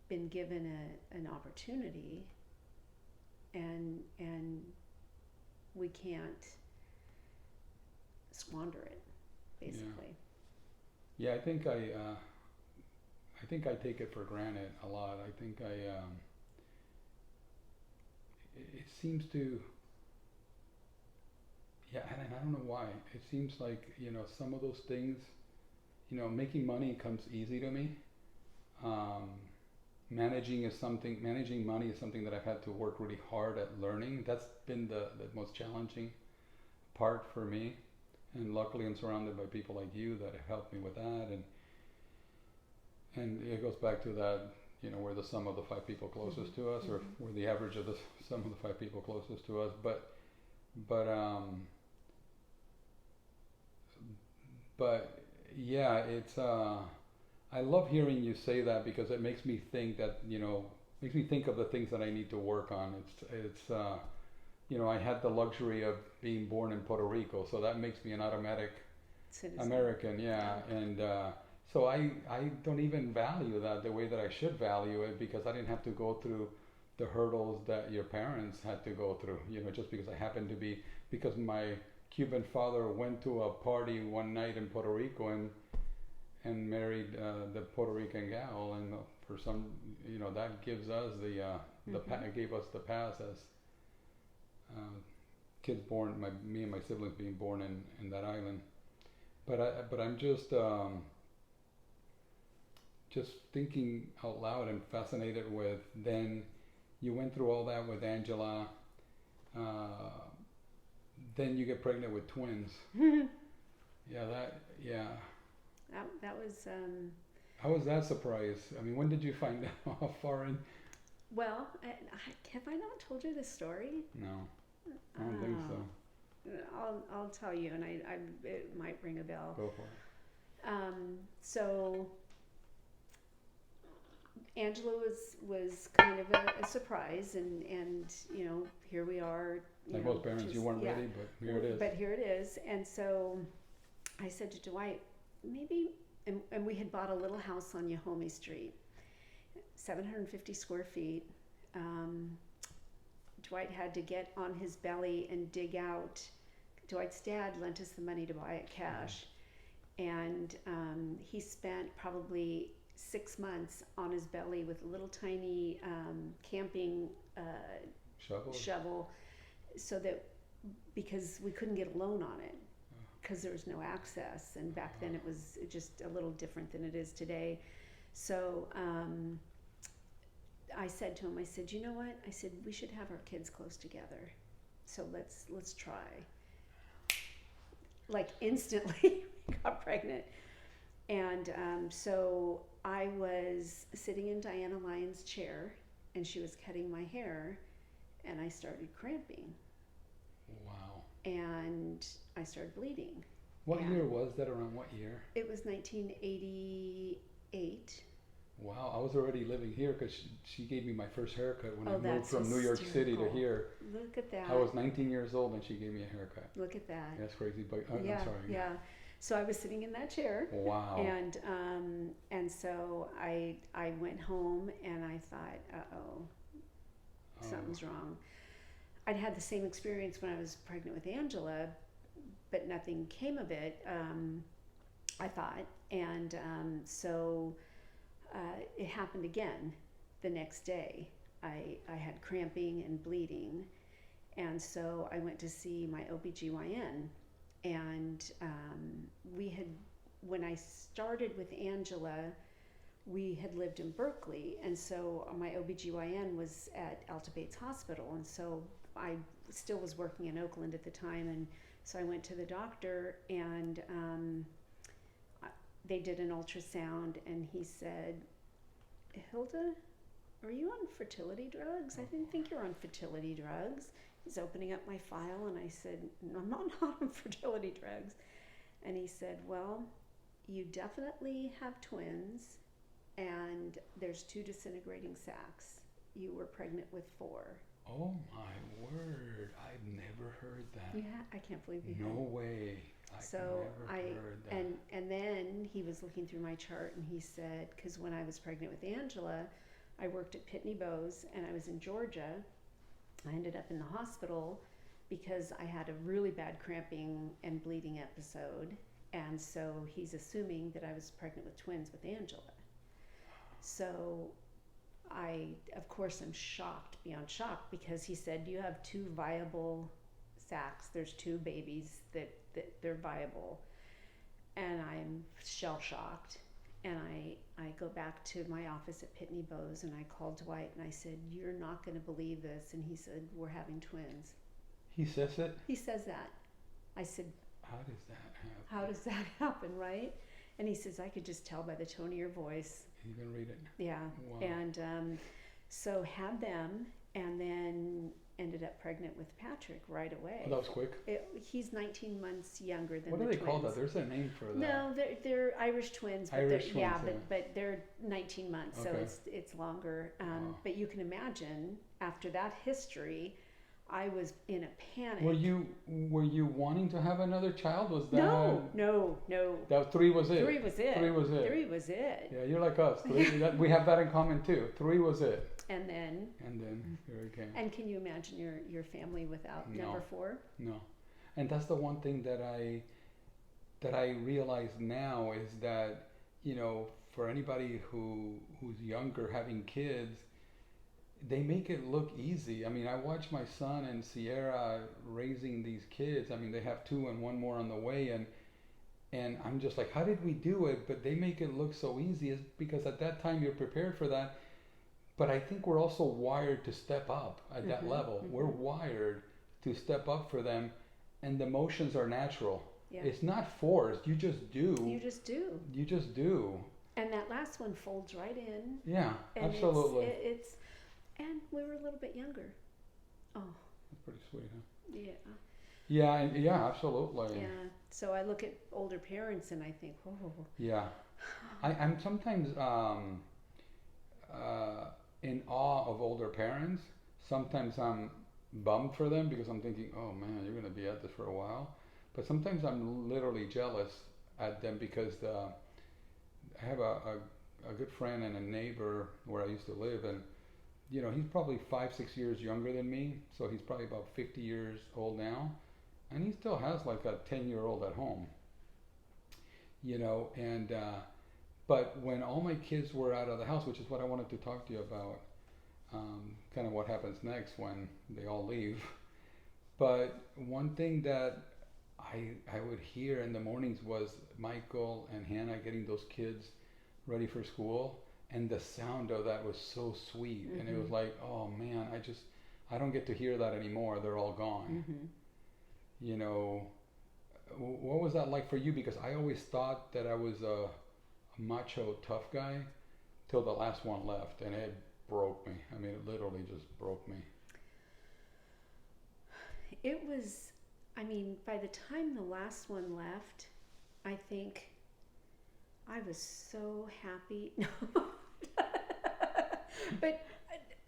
been given an opportunity, and we can't squander it, basically. Yeah, I think I take it for granted a lot. I think it seems to, and I don't know why. It seems like, you know, some of those things, you know, making money comes easy to me. Managing money is something that I've had to work really hard at learning. That's been the most challenging part for me. And luckily I'm surrounded by people like you that have helped me with that. And it goes back to that, you know, we're the sum of the 5 people closest to us, or we're the average of the sum of the 5 people closest to us. But yeah, it's I love hearing you say that, because it makes me think that, you know, makes me think of the things that I need to work on. It's you know, I had the luxury of being born in Puerto Rico, so that makes me an automatic citizen. American, and so I don't even value that the way that I should value it, because I didn't have to go through the hurdles that your parents had to go through, you know, just because I happened to be, because my Cuban father went to a party one night in Puerto Rico and married the Puerto Rican gal, and for some, you know, that gives us gave us the pass as kids born, me and my siblings being born in that island. But I'm just thinking out loud and fascinated with, then you went through all that with Angela, then you get pregnant with twins. That was. How was that surprise? I mean, when did you find out how far in? Well, have I not told you this story? No, I don't think so. I'll tell you, and it might ring a bell. Go for it. So Angela was kind of a surprise, and you know, here we are. Like most parents, you weren't ready, but here it is. But here it is, and so I said to Dwight, maybe, and we had bought a little house on Yahomie Street, 750 square feet. Dwight had to get on his belly and dig out. Dwight's dad lent us the money to buy it cash, and he spent probably 6 months on his belly with a little tiny camping shovel, so that, because we couldn't get a loan on it, because there was no access, and back then it was just a little different than it is today. So I said to him, I said, you know what? I said, we should have our kids close together. So let's try. Like instantly, we got pregnant. And so I was sitting in Diana Lyon's chair, and she was cutting my hair, and I started cramping. Wow. And I started bleeding. What year was that? Around what year? It was 1988. Wow, I was already living here because she gave me my first haircut when I moved that's from New York City to hysterical. here. Look at that. I was 19 years old and she gave me a haircut. Look at that. That's crazy, but Yeah, I'm sorry. yeah. So I was sitting in that chair. Wow. And so I went home and I thought, something's wrong. I'd had the same experience when I was pregnant with Angela, but nothing came of it, I thought. And so it happened again the next day. I had cramping and bleeding. And so I went to see my OBGYN. And when I started with Angela, we had lived in Berkeley. And so my OBGYN was at Alta Bates Hospital. And so I still was working in Oakland at the time. And so I went to the doctor, and they did an ultrasound, and he said, Hilda, are you on fertility drugs? I didn't think you were on fertility drugs. He's opening up my file, and I said, no, I'm not on fertility drugs. And he said, well, you definitely have twins, and there's 2 disintegrating sacs. You were pregnant with 4. Oh my word, I've never heard that. Yeah, I can't believe you No had. way. So never heard that. and then he was looking through my chart, and he said, because when I was pregnant with Angela, I worked at Pitney Bowes, and I was in Georgia. I ended up in the hospital because I had a really bad cramping and bleeding episode, and so he's assuming that I was pregnant with twins with Angela. So I, of course, am shocked beyond shock, because he said, you have 2 viable sacs. There's 2 babies that they're viable. And I'm shell-shocked. And I go back to my office at Pitney Bowes, and I called Dwight, and I said, you're not going to believe this. And he said, we're having twins. He says it? He says that. I said, how does that happen? How does that happen, right? And he says, I could just tell by the tone of your voice. You can read it. Yeah. Wow. And so had them, and then ended up pregnant with Patrick right away. Oh, that was quick. He's 19 months younger than what the do they twins. call that? There's a name for that. No, they're Irish twins. But Irish twins, yeah. but they're 19 months, Okay. so it's longer. Wow. But you can imagine, after that history, I was in a panic. Were you wanting to have another child? Was that No. That 3 was it? 3 was it. 3 was it. 3 was it. Yeah, you're like us. 3, we have that in common too. 3 was it. And then Here it came. And can you imagine your family without No. number 4? No, and that's the one thing that I realize now is that, for anybody who's younger having kids, they make it look easy. I mean, I watch my son and Sierra raising these kids. I mean, they have 2 and 1 more on the way, and I'm just like, how did we do it? But they make it look so easy. It's because at that time you're prepared for that. But I think we're also wired to step up at that level. We're wired to step up for them, and the motions are natural. Yeah. It's not forced. You just do. You just do. You just do. And that last one folds right in. Yeah, And absolutely. And we were a little bit younger. Oh. That's pretty sweet, huh? Yeah. Yeah, absolutely. Yeah. So I look at older parents and I think, oh. Yeah. I'm sometimes in awe of older parents. Sometimes I'm bummed for them because I'm thinking, oh man, you're going to be at this for a while. But sometimes I'm literally jealous at them because I have a good friend and a neighbor where I used to live, and he's probably 5-6 years younger than me, so he's probably about 50 years old now, and he still has like a 10-year-old at home. But when all my kids were out of the house, which is what I wanted to talk to you about, kind of what happens next when they all leave. But one thing that I would hear in the mornings was Michael and Hannah getting those kids ready for school, and the sound of that was so sweet, and it was like, oh man, I don't get to hear that anymore. They're all gone. You know, what was that like for you? Because I always thought that I was a macho tough guy till the last one left, and it broke me. I mean, it literally just broke me. It was, I mean, by the time the last one left, I think I was so happy. But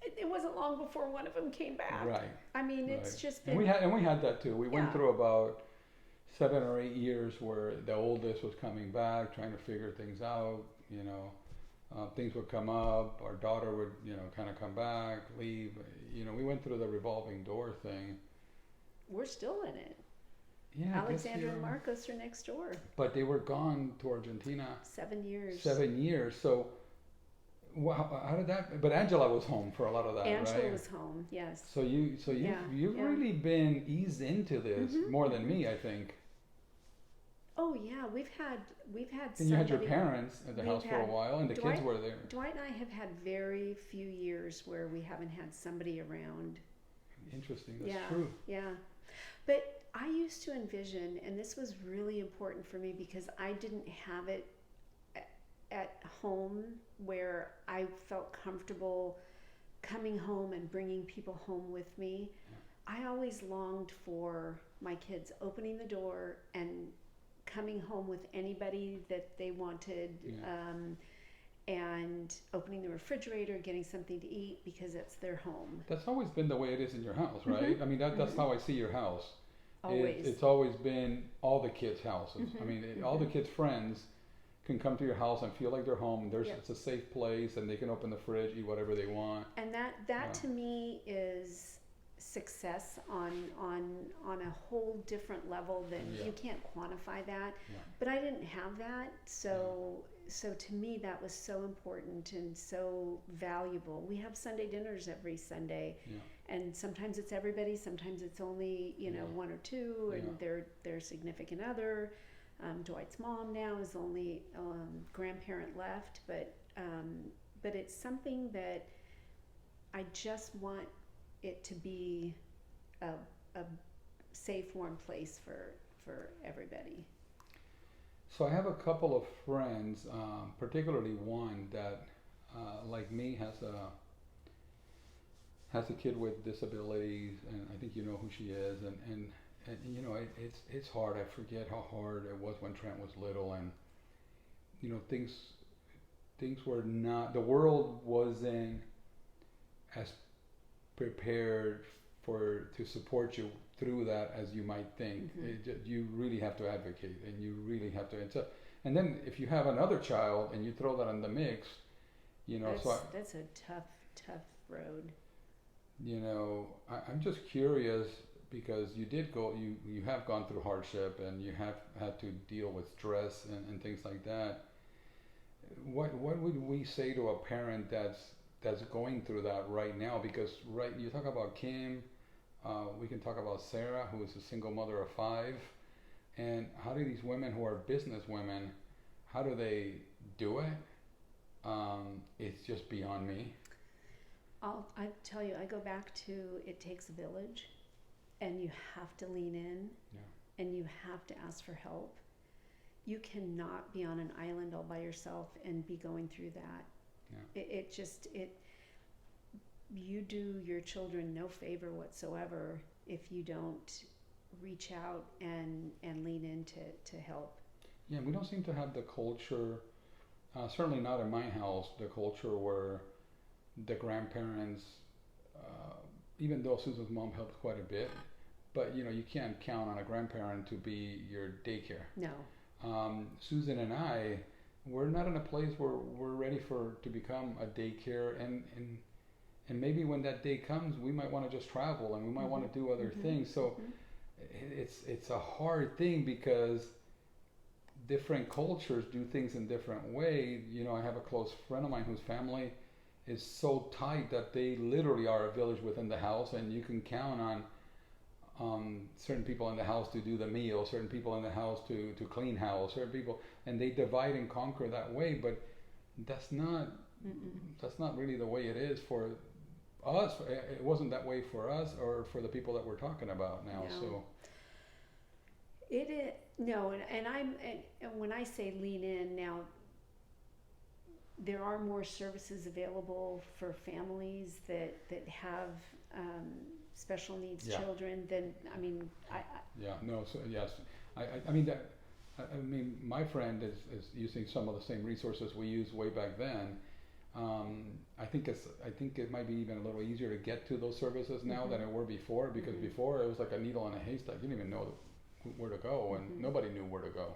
it wasn't long before one of them came back. Right. I mean, Right. it's just been. And we had that too. We went Yeah. through about 7 or 8 years where the oldest was coming back, trying to figure things out. You know, things would come up. Our daughter would, you know, kind of come back, leave. You know, we went through the revolving door thing. We're still in it. Yeah, Alexandra and Marcos are next door. But they were gone to Argentina 7 years. 7 years. So, how did that? But Angela was home for a lot of that, Angela right? was home. Yes. So you've Yeah. really been eased into this more than me, I think. Oh yeah, we've had And you had your parents at the house for a had- while, and the kids were there. Dwight and I have had very few years where we haven't had somebody around. Interesting. That's Yeah. true. Yeah. But I used to envision, and this was really important for me because I didn't have it at home where I felt comfortable coming home and bringing people home with me. Yeah. I always longed for my kids opening the door and coming home with anybody that they wanted, and opening the refrigerator, getting something to eat because it's their home. That's always been the way it is in your house, right? I mean, that's how I see your house. Always. It's always been all the kids' houses. I mean, all the kids' friends can come to your house and feel like they're home. It's a safe place, and they can open the fridge, eat whatever they want. And that to me is success on a whole different level than you can't quantify that. Yeah. But I didn't have that, so to me that was so important and so valuable. We have Sunday dinners every Sunday, and sometimes it's everybody, sometimes it's only one or two, and their significant other. Dwight's mom now is only grandparent left, but it's something that I just want it to be a safe, warm place for everybody. So I have a couple of friends, particularly one that, like me, has a kid with disabilities, and I think you know who she is, and you know it's hard. I forget how hard it was when Trent was little, and you know things were not. The world wasn't as prepared to support you through that as you might think. You really have to advocate, and you really have to. And then if you have another child and you throw that in the mix, you know. That's a tough road. You know, I'm just curious because you have gone through hardship and you have had to deal with stress and things like that. What would we say to a parent that's going through that right now? Because you talk about Kim, we can talk about Sarah, who is a single mother of 5, and how do these women who are business women, how do they do it? It's just beyond me. I tell you, I go back to it takes a village, and you have to lean in, and you have to ask for help. You cannot be on an island all by yourself and be going through that. You do your children no favor whatsoever if you don't reach out and lean in to help. Yeah, we don't seem to have the culture, certainly not in my house, the culture where the grandparents, even though Susan's mom helped quite a bit, but you know, you can't count on a grandparent to be your daycare. No. Susan and I, we're not in a place where we're ready to become a daycare, and maybe when that day comes, we might want to just travel and we might want to do other things. So it's a hard thing because different cultures do things in different ways. You know, I have a close friend of mine whose family is so tight that they literally are a village within the house, and you can count certain people in the house to do the meal, certain people in the house to clean house, certain people, and they divide and conquer that way. But that's not that's not really the way it is for us. It wasn't that way for us or for the people that we're talking about now. No. So It is no, and when I say lean in now, there are more services available for families that have special needs Yeah. children than yeah, no, so yes, I mean that. I mean, my friend is using some of the same resources we used way back then. I think it might be even a little easier to get to those services now than it were before, because before it was like a needle in a haystack. You didn't even know where to go, and nobody knew where to go.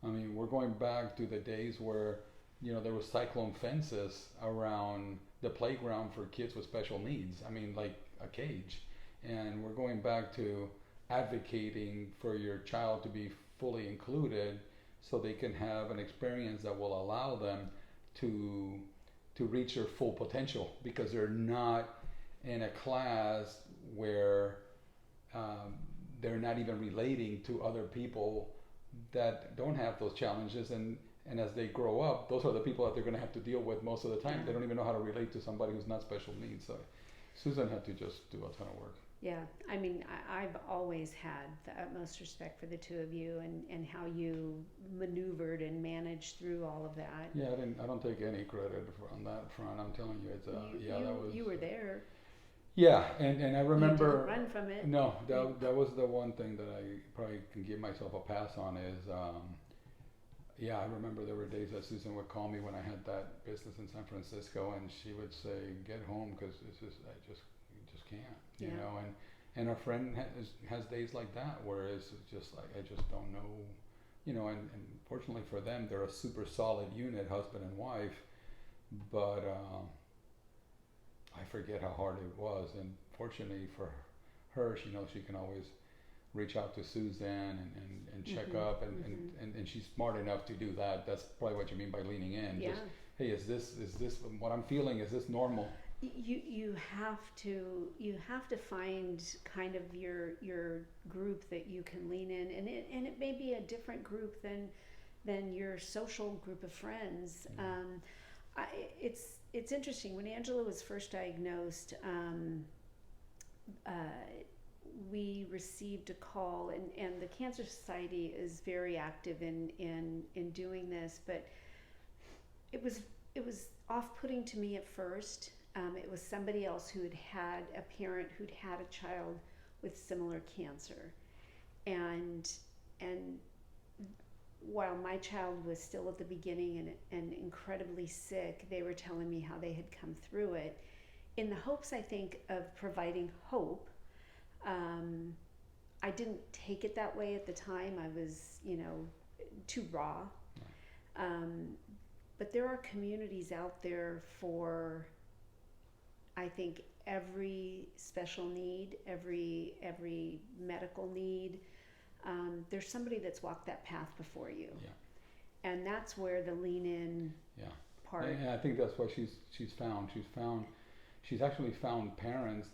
I mean, we're going back to the days where, there was cyclone fences around the playground for kids with special needs. I mean, like a cage. And we're going back to advocating for your child to be fully included so they can have an experience that will allow them to reach their full potential, because they're not in a class where they're not even relating to other people that don't have those challenges, and as they grow up, those are the people that they're going to have to deal with most of the time. They don't even know how to relate to somebody who's not special needs. So Susan had to just do a ton of work. Yeah, I mean, I've always had the utmost respect for the two of you and how you maneuvered and managed through all of that. Yeah, I don't take any credit on that front. I'm telling you, You were there. Yeah, and I remember. You didn't run from it. No, that was the one thing that I probably can give myself a pass on is. I remember there were days that Susan would call me when I had that business in San Francisco, and she would say, "Get home, because you just can't," you know. And our friend has days like that where it's just like, I just don't know, And fortunately for them, they're a super solid unit, husband and wife. But I forget how hard it was, and fortunately for her, she can always reach out to Suzanne and check up, and she's smart enough to do that. That's probably what you mean by leaning in. Yeah. Just, hey, is this what I'm feeling? Is this normal? You have to find kind of your group that you can lean in, and it may be a different group than your social group of friends. It's interesting. When Angela was first diagnosed, we received a call, and the Cancer Society is very active in doing this, but it was off-putting to me at first. It was somebody else who had a parent who'd had a child with similar cancer, and while my child was still at the beginning and incredibly sick, they were telling me how they had come through it, in the hopes, I think, of providing hope. I didn't take it that way at the time. I was, too raw. But there are communities out there for, I think, every special need, every medical need. There's somebody that's walked that path before you. Yeah. And that's where the lean in part. And I think that's what she's found. She's actually found parents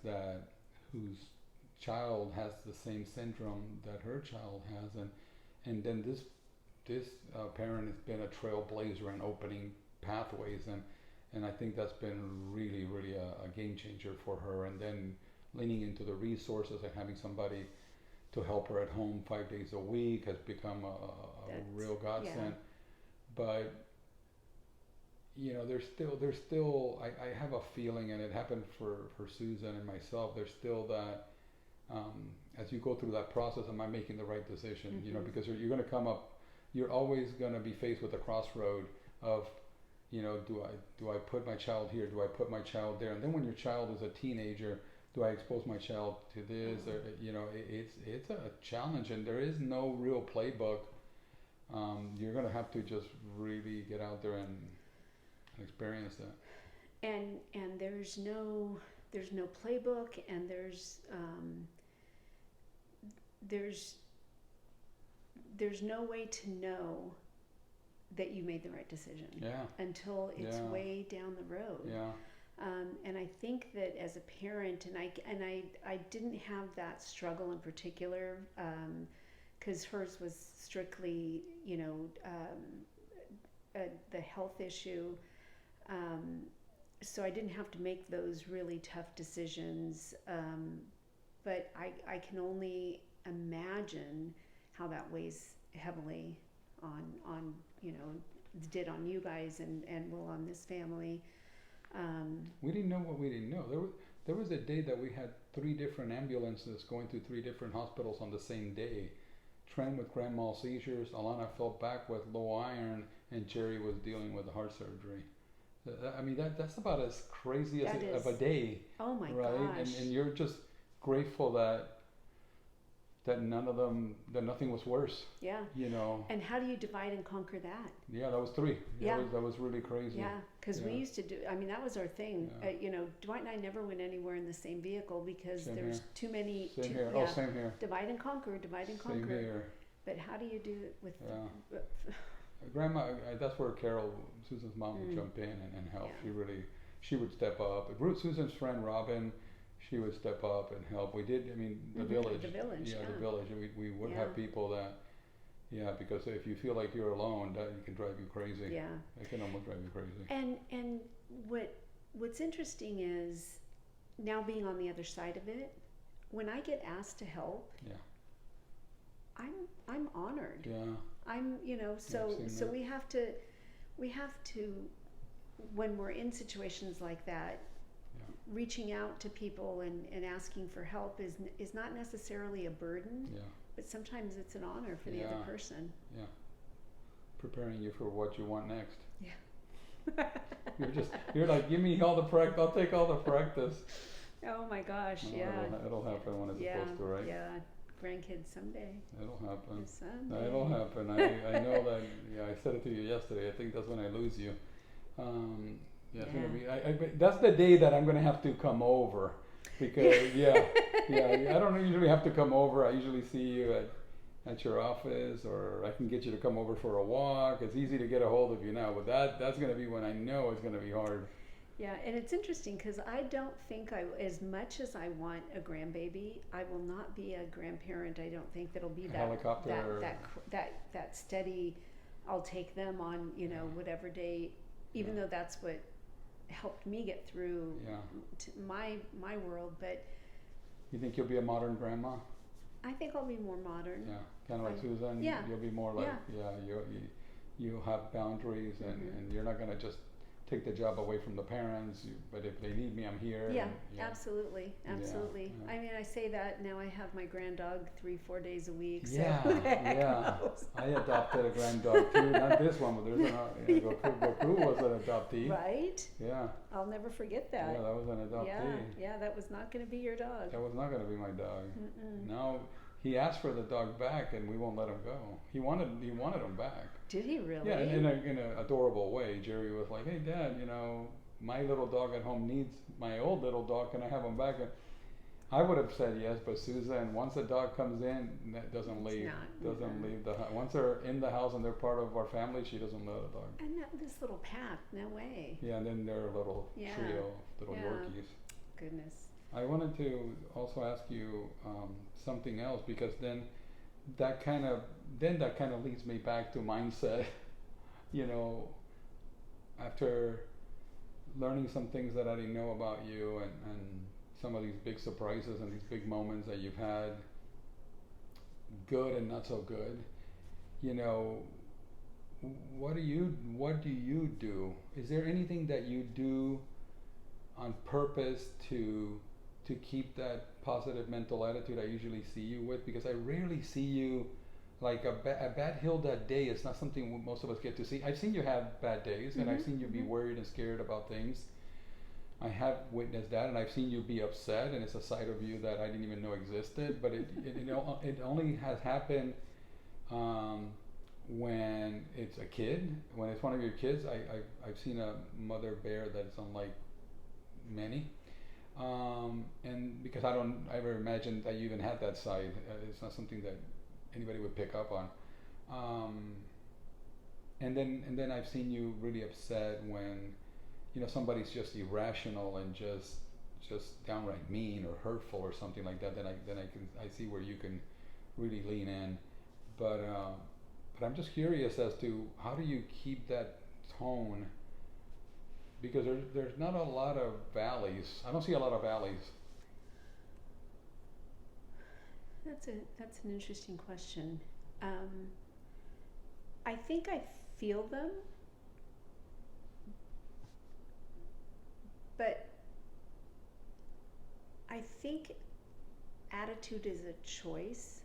whose child has the same syndrome that her child has, and then this parent has been a trailblazer in opening pathways, and I think that's been really a game changer for her. And then leaning into the resources and having somebody to help her at home 5 days a week has become a real godsend. But there's still I have a feeling, and it happened for Susan and myself, there's still that as you go through that process, am I making the right decision? Because you're going to come up, you're always going to be faced with a crossroad of, do I put my child here? Do I put my child there? And then when your child is a teenager, do I expose my child to this? Or, it's a challenge, and there is no real playbook. You're going to have to just really get out there and experience that. And there's no playbook, and there's no way to know that you made the right decision until it's way down the road. And I think that as a parent, and I didn't have that struggle in particular, because hers was strictly, the health issue. Um, so I didn't have to make those really tough decisions. But I can only imagine how that weighs heavily on did on you guys and will on this family. We didn't know what we didn't know. There was a day that we had 3 different ambulances going to 3 different hospitals on the same day. Trent with grand mal seizures, Alana fell back with low iron, and Jerry was dealing with heart surgery. I mean, that's about as crazy as of a day. Oh my right? gosh. And you're just grateful that nothing was worse. Yeah. And how do you divide and conquer that? Yeah, that was 3. Yeah. That was really crazy. Yeah, because we used to do, that was our thing. Yeah. Dwight and I never went anywhere in the same vehicle because Same there's here. too many. Same here. Oh, same here. Divide and conquer, divide and conquer. Same here. But how do you do it with? Yeah. Grandma, that's where Carol, Susan's mom, would jump in and help. Yeah. She would step up. Susan's friend Robin, she would step up and help. We did. I mean, the village. The village. Yeah, the village. We would have people that. Yeah, because if you feel like you're alone, that can drive you crazy. Yeah. It can almost drive you crazy. And what's interesting is now being on the other side of it, when I get asked to help. Yeah. I'm honored. Yeah. I'm so we have to when we're in situations like that, reaching out to people and asking for help is not necessarily a burden. Yeah. But sometimes it's an honor for the other person. Yeah. Preparing you for what you want next. Yeah. you're like, give me all the practice. I'll take all the practice. Oh my gosh, No, yeah. It'll happen when it's supposed to, right? Yeah. Grandkids someday. It'll happen. Someday. It'll happen. I know that. Yeah, I said it to you yesterday. I think that's when I lose you. It's gonna be. That's the day that I'm gonna have to come over, because I don't usually have to come over. I usually see you at your office, or I can get you to come over for a walk. It's easy to get a hold of you now, but that's gonna be when I know it's gonna be hard. Yeah, and it's interesting because I don't think as much as I want a grandbaby, I will not be a grandparent. I don't think that'll be that steady. I'll take them on, whatever day, even though that's what helped me get through my world. But you think you'll be a modern grandma? I think I'll be more modern. Yeah, kind of like Susan. Yeah. You'll be more like you have boundaries, and you're not gonna just take the job away from the parents, but if they need me, I'm here. Yeah, absolutely. Yeah. I mean, I say that now. I have my grand dog 3-4 days a week. So Yeah. I adopted a grand dog too. Not this one, but there's Goku was an adoptee. Right. Yeah. I'll never forget that. Yeah, that was an adoptee. Yeah, that was not going to be your dog. That was not going to be my dog. Mm-mm. No, he asked for the dog back, and we won't let him go. He wanted him back. Did he really? Yeah, in an adorable way. Jerry was like, "Hey, Dad, my little dog at home needs my old little dog. Can I have him back?" And I would have said yes, but Susan, once a dog comes in, that doesn't leave. Doesn't leave the house. Once they're in the house and they're part of our family, she doesn't let a dog. And this little pack, no way. Yeah, and then they're a little trio, little Yorkies. Goodness. I wanted to also ask you something else, because then that kind of leads me back to mindset. After learning some things that I didn't know about you, and some of these big surprises and these big moments that you've had, good and not so good, what do you do? Is there anything that you do on purpose to keep that positive mental attitude I usually see you with? Because I rarely see you, like a bad Hilda day is not something most of us get to see. I've seen you have bad days, and I've seen you be worried and scared about things. I have witnessed that, and I've seen you be upset, and it's a side of you that I didn't even know existed. But it only has happened when it's a kid. When it's one of your kids, I've seen a mother bear that's unlike many. And because I don't ever imagine that you even had that side. It's not something that anybody would pick up on. And then I've seen you really upset when somebody's just irrational and just downright mean or hurtful or something like that, then I see where you can really lean in. But I'm just curious as to how do you keep that tone, because there's not a lot of valleys. I don't see a lot of valleys. That's an interesting question. I think I feel them, but I think attitude is a choice,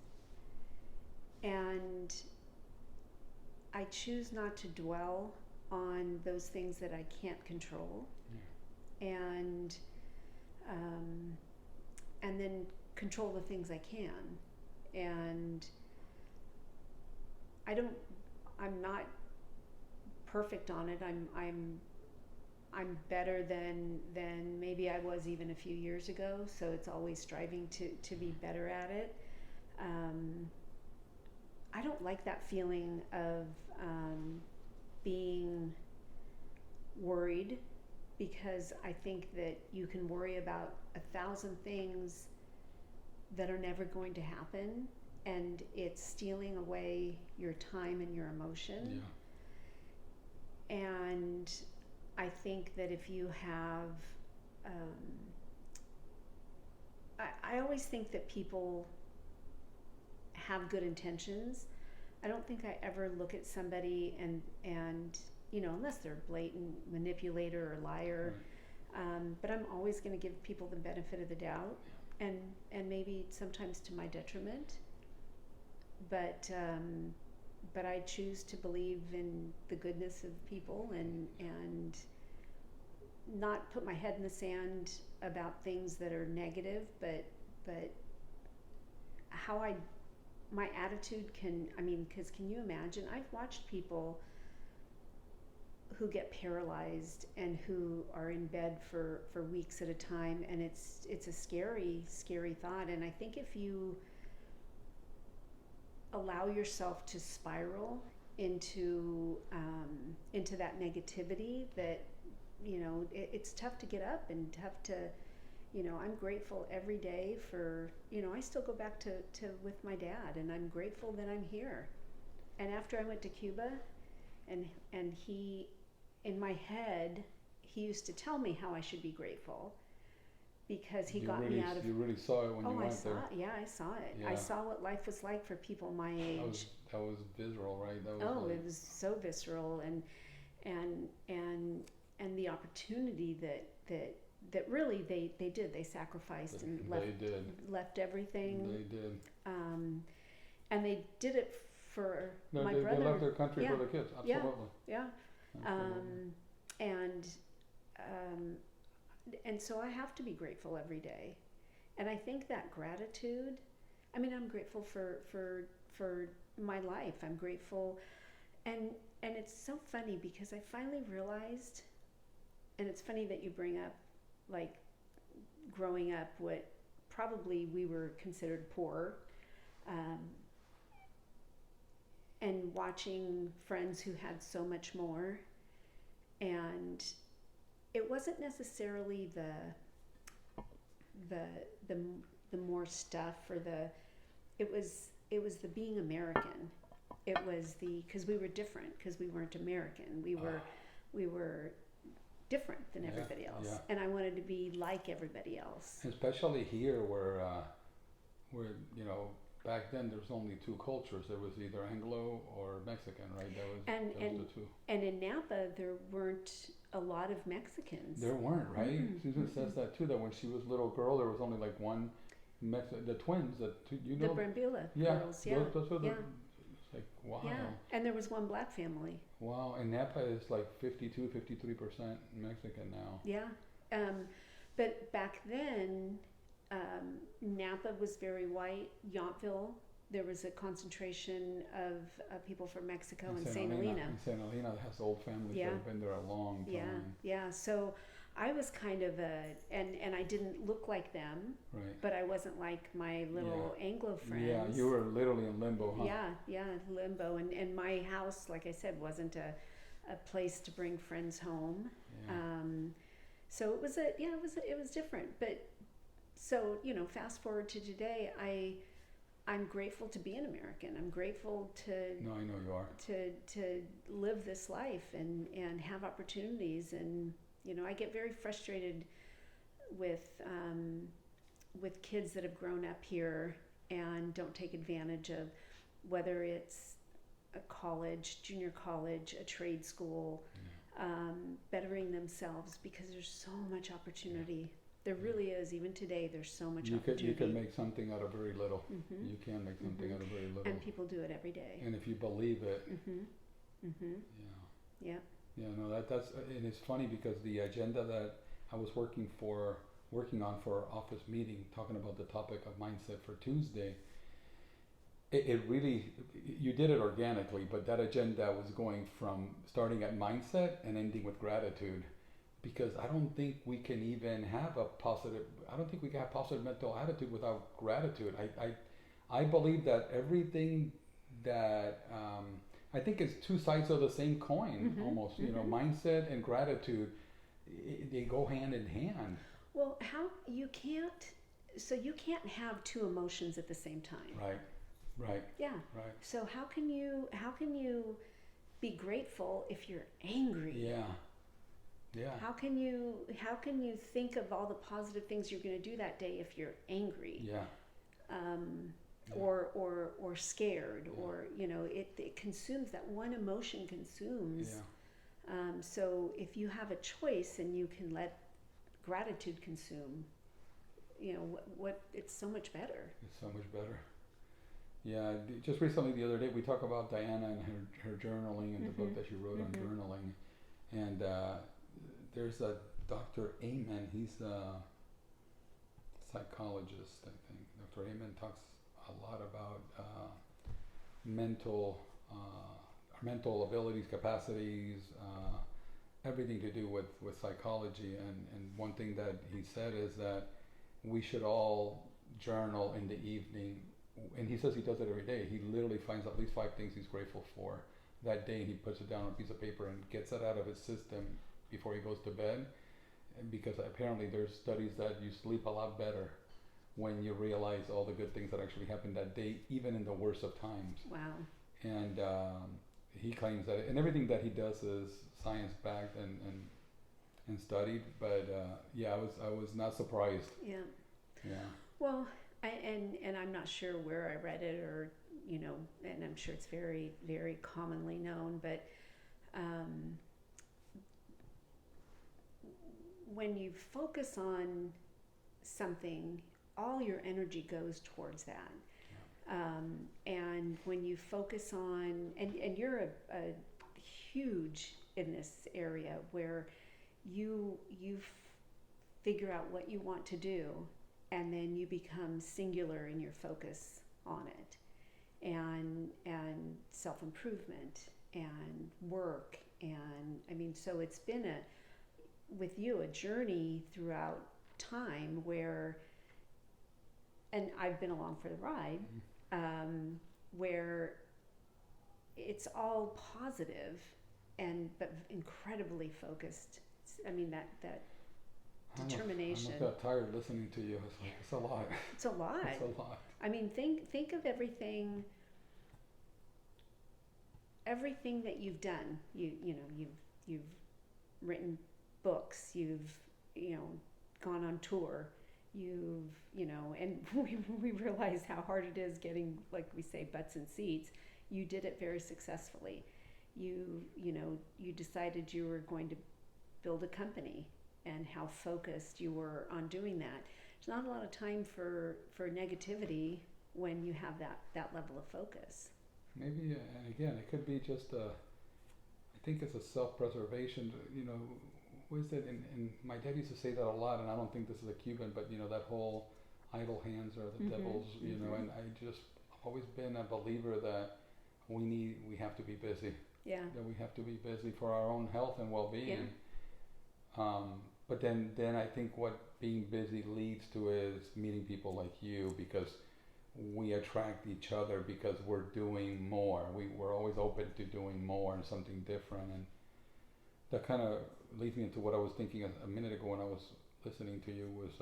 and I choose not to dwell on those things that I can't control, and then control the things I can. And I'm not perfect on it. I'm better than maybe I was even a few years ago, so it's always striving to be better at it. I don't like that feeling of being worried, because I think that you can worry about 1,000 things that are never going to happen, and it's stealing away your time and your emotion. Yeah. And I think that if you have, I always think that people have good intentions. I don't think I ever look at somebody and unless they're a blatant manipulator or liar, but I'm always going to give people the benefit of the doubt, and maybe sometimes to my detriment. But I choose to believe in the goodness of people and not put my head in the sand about things that are negative, but how my attitude because can you imagine? I've watched people who get paralyzed and who are in bed for weeks at a time, and it's a scary thought. And I think if you allow yourself to spiral into that negativity, that it's tough to get up and tough to, I'm grateful every day for, I still go back to with my dad, and I'm grateful that I'm here. And after I went to Cuba, and he, in my head, he used to tell me how I should be grateful, because he got me out of. You really saw it when you went there. Yeah, I saw it. Yeah. I saw what life was like for people my age. That was visceral, right? That was it was so visceral, and the opportunity that really they did. They sacrificed and left everything. They did. And they did it for my brother. They left their country for the kids. Absolutely. Yeah. And so I have to be grateful every day. And I think that gratitude, I'm grateful for my life. I'm grateful. And it's so funny, because I finally realized, and it's funny that you bring up, like, growing up, what probably we were considered poor, and watching friends who had so much more. And it wasn't necessarily the more stuff, or it was the being American. It was because we were different, because we weren't American. We were different than everybody else, and I wanted to be like everybody else. Especially here, where back then there was only two cultures. There was either Anglo or Mexican, right? That was the two. And in Napa, there weren't a lot of Mexicans. There weren't, right? Mm-hmm. Susan says that too. That when she was a little girl, there was only like one the twins, the Brambilla girls. Those were it's like, wow. Yeah, and there was one black family. Wow, and Napa is like 52, 53% Mexican now. Yeah, but back then, Napa was very white. Yountville, there was a concentration of people from Mexico, and St. Helena. And St. Helena has old families that have been there a long time. Yeah. So I was kind of and I didn't look like them, right? But I wasn't like my little Anglo friends. Yeah, you were literally in limbo, huh? Yeah, limbo. And my house, like I said, wasn't a place to bring friends home. Yeah. So it was it was different. But so, fast forward to today, I'm grateful to be an American. I'm grateful to No, I know you are. to live this life and have opportunities. And I get very frustrated with kids that have grown up here and don't take advantage of, whether it's a college, junior college, a trade school, bettering themselves, because there's so much opportunity. There really is. Even today, there's so much opportunity. You can make something out of very little. Mm-hmm. You can make something out of very little. And people do it every day. And if you believe it, Yeah. Yeah, no, that's and it's funny because the agenda that I was working on for our office meeting, talking about the topic of mindset for Tuesday, it really, you did it organically, but that agenda was going from starting at mindset and ending with gratitude, because I don't think we can even have positive mental attitude without gratitude. I believe that everything that, I think it's two sides of the same coin, almost, mindset and gratitude, they go hand in hand. Well, you can't have two emotions at the same time. Right. Yeah. Right. So how can you be grateful if you're angry? Yeah. How can you think of all the positive things you're going to do that day if you're angry? Yeah. Or scared, or it consumes. That one emotion consumes. So if you have a choice and you can let gratitude consume, what it's so much better. It's so much better. Yeah, just recently, the other day, we talked about Diana and her journaling and the book that she wrote on journaling. And there's a Dr. Amen, he's a psychologist, I think. Dr. Amen talks a lot about mental abilities, capacities, everything to do with psychology. And one thing that he said is that we should all journal in the evening. And he says he does it every day. He literally finds at least 5 things he's grateful for that day, and he puts it down on a piece of paper and gets it out of his system before he goes to bed. And because apparently there's studies that you sleep a lot better when you realize all the good things that actually happened that day, even in the worst of times. Wow. And he claims that, and everything that he does is science backed and studied. But I was not surprised. Yeah. Yeah. Well, and I'm not sure where I read it, or and I'm sure it's very, very commonly known, but when you focus on something, all your energy goes towards that. And when you focus on, and you're a huge in this area where you figure out what you want to do, and then you become singular in your focus on it, and self-improvement and work. And so it's been with you a journey throughout time where, and I've been along for the ride, where it's all positive but incredibly focused. I mean, that determination. I got tired listening to you. It's like, it's a lot. It's a lot. It's a lot. I mean, think of everything that you've done. You've written books. You've gone on tour. And we realize how hard it is getting, like we say, butts in seats. You did it very successfully. You decided you were going to build a company, and how focused you were on doing that. There's not a lot of time for negativity when you have that level of focus. Maybe, and again, it could be just I think it's a self-preservation. What is it? And my dad used to say that a lot, and I don't think this is a Cuban, but that whole idle hands are the devil's. And I've always been a believer that we have to be busy. Yeah. That we have to be busy for our own health and well-being. Yeah. But then I think what being busy leads to is meeting people like you, because we attract each other because we're doing more. We're always open to doing more and something different. that kind of leads me into what I was thinking a minute ago when I was listening to you was,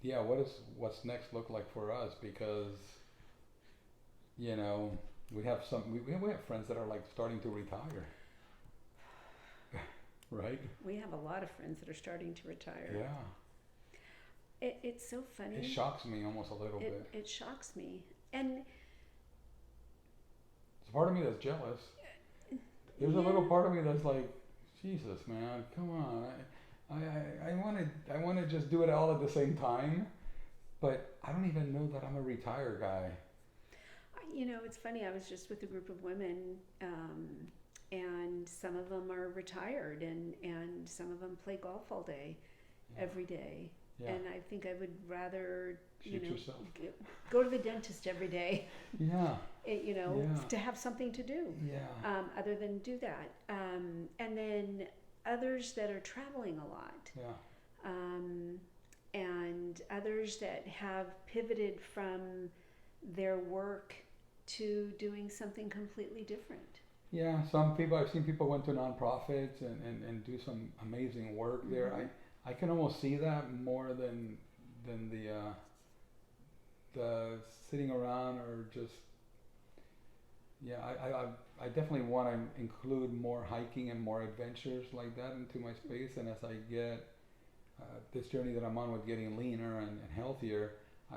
yeah, what's next look like for us? Because, you know, we have we have friends that are like starting to retire, right? We have a lot of friends that are starting to retire. Yeah. It's so funny. It shocks me almost a little bit. It shocks me. And There's a part of me that's jealous. There's a yeah. little part of me that's like, Jesus, man, come on. I want to just do it all at the same time, but I don't even know that I'm a retire guy. You know, it's funny. I was just with a group of women, and some of them are retired, and some of them play golf all day, Yeah. every day. Yeah. And I think I would rather, Shoot yourself. go to the dentist every day. Yeah. Yeah. To have something to do. Yeah. Other than do that. And then others that are traveling a lot. Yeah. And others that have pivoted from their work to doing something completely different. Yeah, I've seen people went to nonprofits and do some amazing work there. Mm-hmm. I can almost see that more than the sitting around or just, yeah, I definitely want to include more hiking and more adventures like that into my space. And as I get this journey that I'm on with getting leaner and healthier,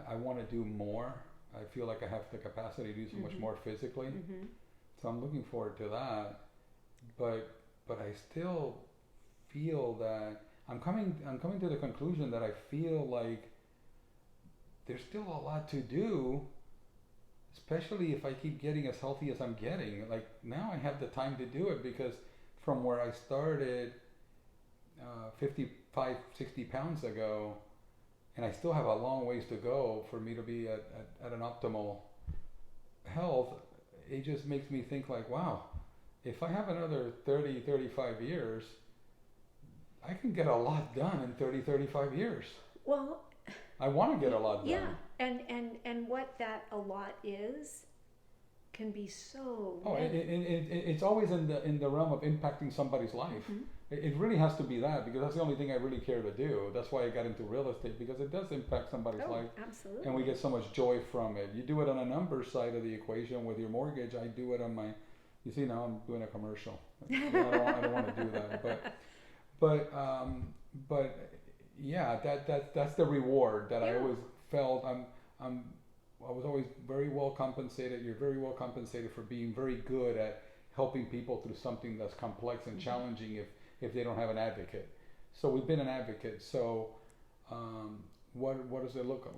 I want to do more. I feel like I have the capacity to do so much Mm-hmm. more physically. Mm-hmm. So I'm looking forward to that. But I still feel that I'm coming to the conclusion that I feel like there's still a lot to do, especially if I keep getting as healthy as I'm getting. Like now I have the time to do it because from where I started 55, 60 pounds ago, and I still have a long ways to go for me to be at an optimal health, it just makes me think like, wow, if I have another 30, 35 years, I can get a lot done in 30, 35 years. Well, I want to get a lot done. yeah, and what that a lot is can be so. Oh, it's always in the realm of impacting somebody's life. Mm-hmm. It really has to be that, because that's the only thing I really care to do. That's why I got into real estate, because it does impact somebody's life. Absolutely. And we get so much joy from it. You do it on a numbers side of the equation with your mortgage. I do it on my. You see, now I'm doing a commercial. I don't want to do that, but yeah, that's the reward that I always felt. I was always very well compensated. You're very well compensated for being very good at helping people through something that's complex and challenging if they don't have an advocate. So we've been an advocate. So what does it look?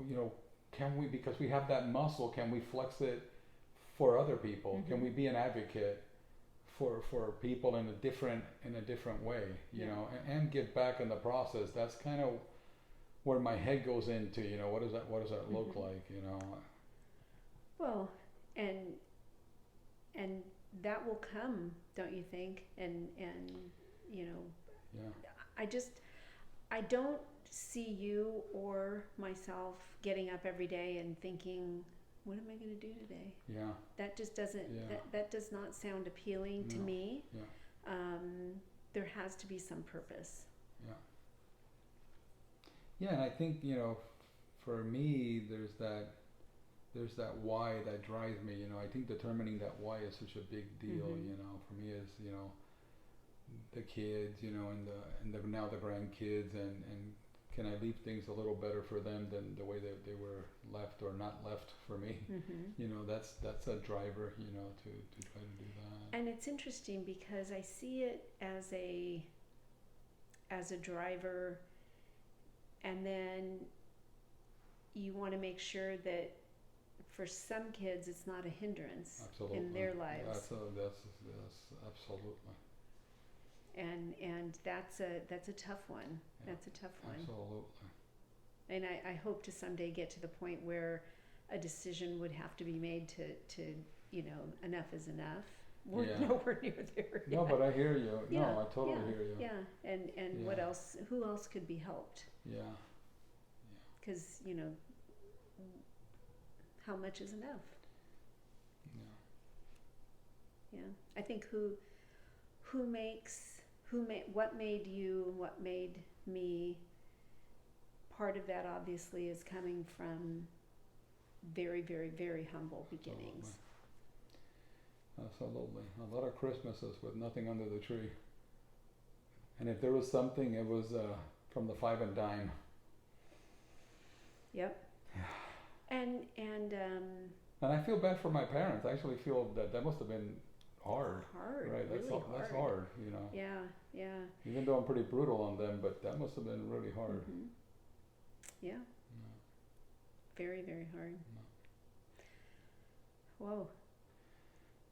Can we, because we have that muscle, can we flex it for other people? Mm-hmm. Can we be an advocate for people in a different way? You know, and give back in the process. That's kind of where my head goes into. What does that look like? Well, and that will come, don't you think? And Yeah. I don't see you or myself getting up every day and thinking, what am I going to do today? Yeah. That just doesn't. Yeah. That does not sound appealing to me. Yeah. There has to be some purpose. Yeah. Yeah, and I think for me, there's that why that drives me. I think determining that why is such a big deal. Mm-hmm. For me is the kids, and the now the grandkids, and can I leave things a little better for them than the way that they were left or not left for me? Mm-hmm. That's a driver. To try to do that. And it's interesting because I see it as a driver, and then you want to make sure that for some kids it's not a hindrance Absolutely. in their lives. That's absolutely. And that's a tough one. Yeah, that's a tough one. Absolutely. And I hope to someday get to the point where a decision would have to be made to enough is enough. We're nowhere near there yet. No, but I hear you. Yeah, No, I totally hear you. Yeah, and what else? Who else could be helped? Yeah. Because how much is enough? Yeah. Yeah, I think who makes what made you, what made me. Part of that obviously is coming from very, very, very humble beginnings. Absolutely. A lot of Christmases with nothing under the tree. And if there was something, it was from the 5 and dime. Yep. And I feel bad for my parents. I actually feel that must have been hard. Hard, right? Really hard. That's hard, you know. Yeah. Even though I'm pretty brutal on them, but that must have been really hard. Mm-hmm. Yeah. No. Very, very hard. No. Whoa.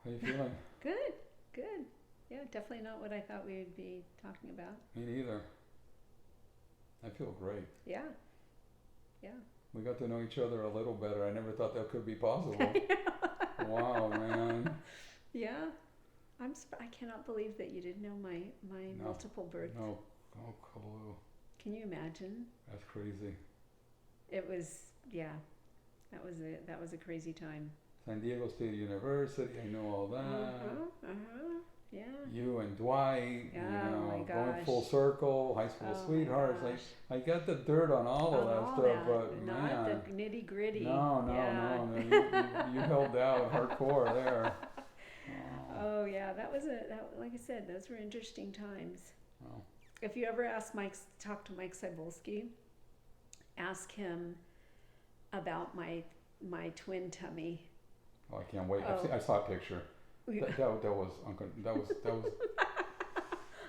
How you feeling? Good. Yeah, definitely not what I thought we would be talking about. Me neither. I feel great. Yeah. We got to know each other a little better. I never thought that could be possible. Wow, man. Yeah. I cannot believe that you didn't know my multiple births. No clue. Can you imagine? That's crazy. It was, yeah. That was a crazy time. San Diego State University, I know all that. Yeah. You and Dwight, my gosh. going full circle, high school sweethearts. I got the dirt on all of that stuff, but not man, the nitty gritty. No. You held out hardcore there. Oh yeah, like I said, those were interesting times. Oh. If you ever talk to Mike Cybulski, ask him about my twin tummy. Oh, I can't wait. I saw a picture. That was.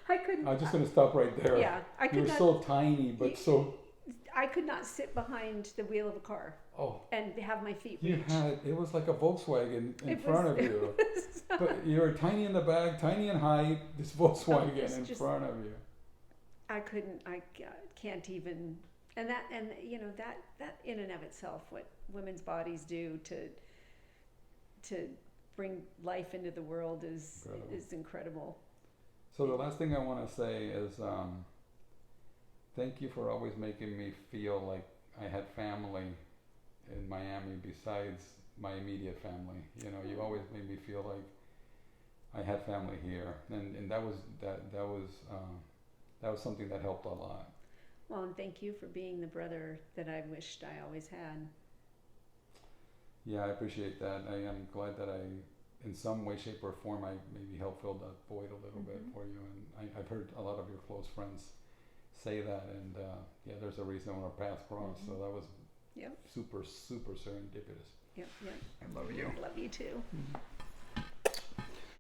I couldn't. I'm just gonna stop right there. Yeah, I could. You were so tiny, but so. I could not sit behind the wheel of a car. Oh. And have my feet reach. It was like a Volkswagen in front of you. But you were tiny in the back, tiny in height. This Volkswagen in front of you. I couldn't. I can't even. And that in and of itself, what women's bodies do to bring life into the world is incredible. So the last thing I want to say is thank you for always making me feel like I had family in Miami besides my immediate family. You always made me feel like I had family here, and that was something that helped a lot. Well, and thank you for being the brother that I wished I always had. Yeah, I appreciate that. I am glad that in some way, shape, or form, I maybe helped fill that void a little bit for you. And I've heard a lot of your close friends say that, and there's a reason our paths crossed. So that was super, super serendipitous. Yep. I love you. Love you too.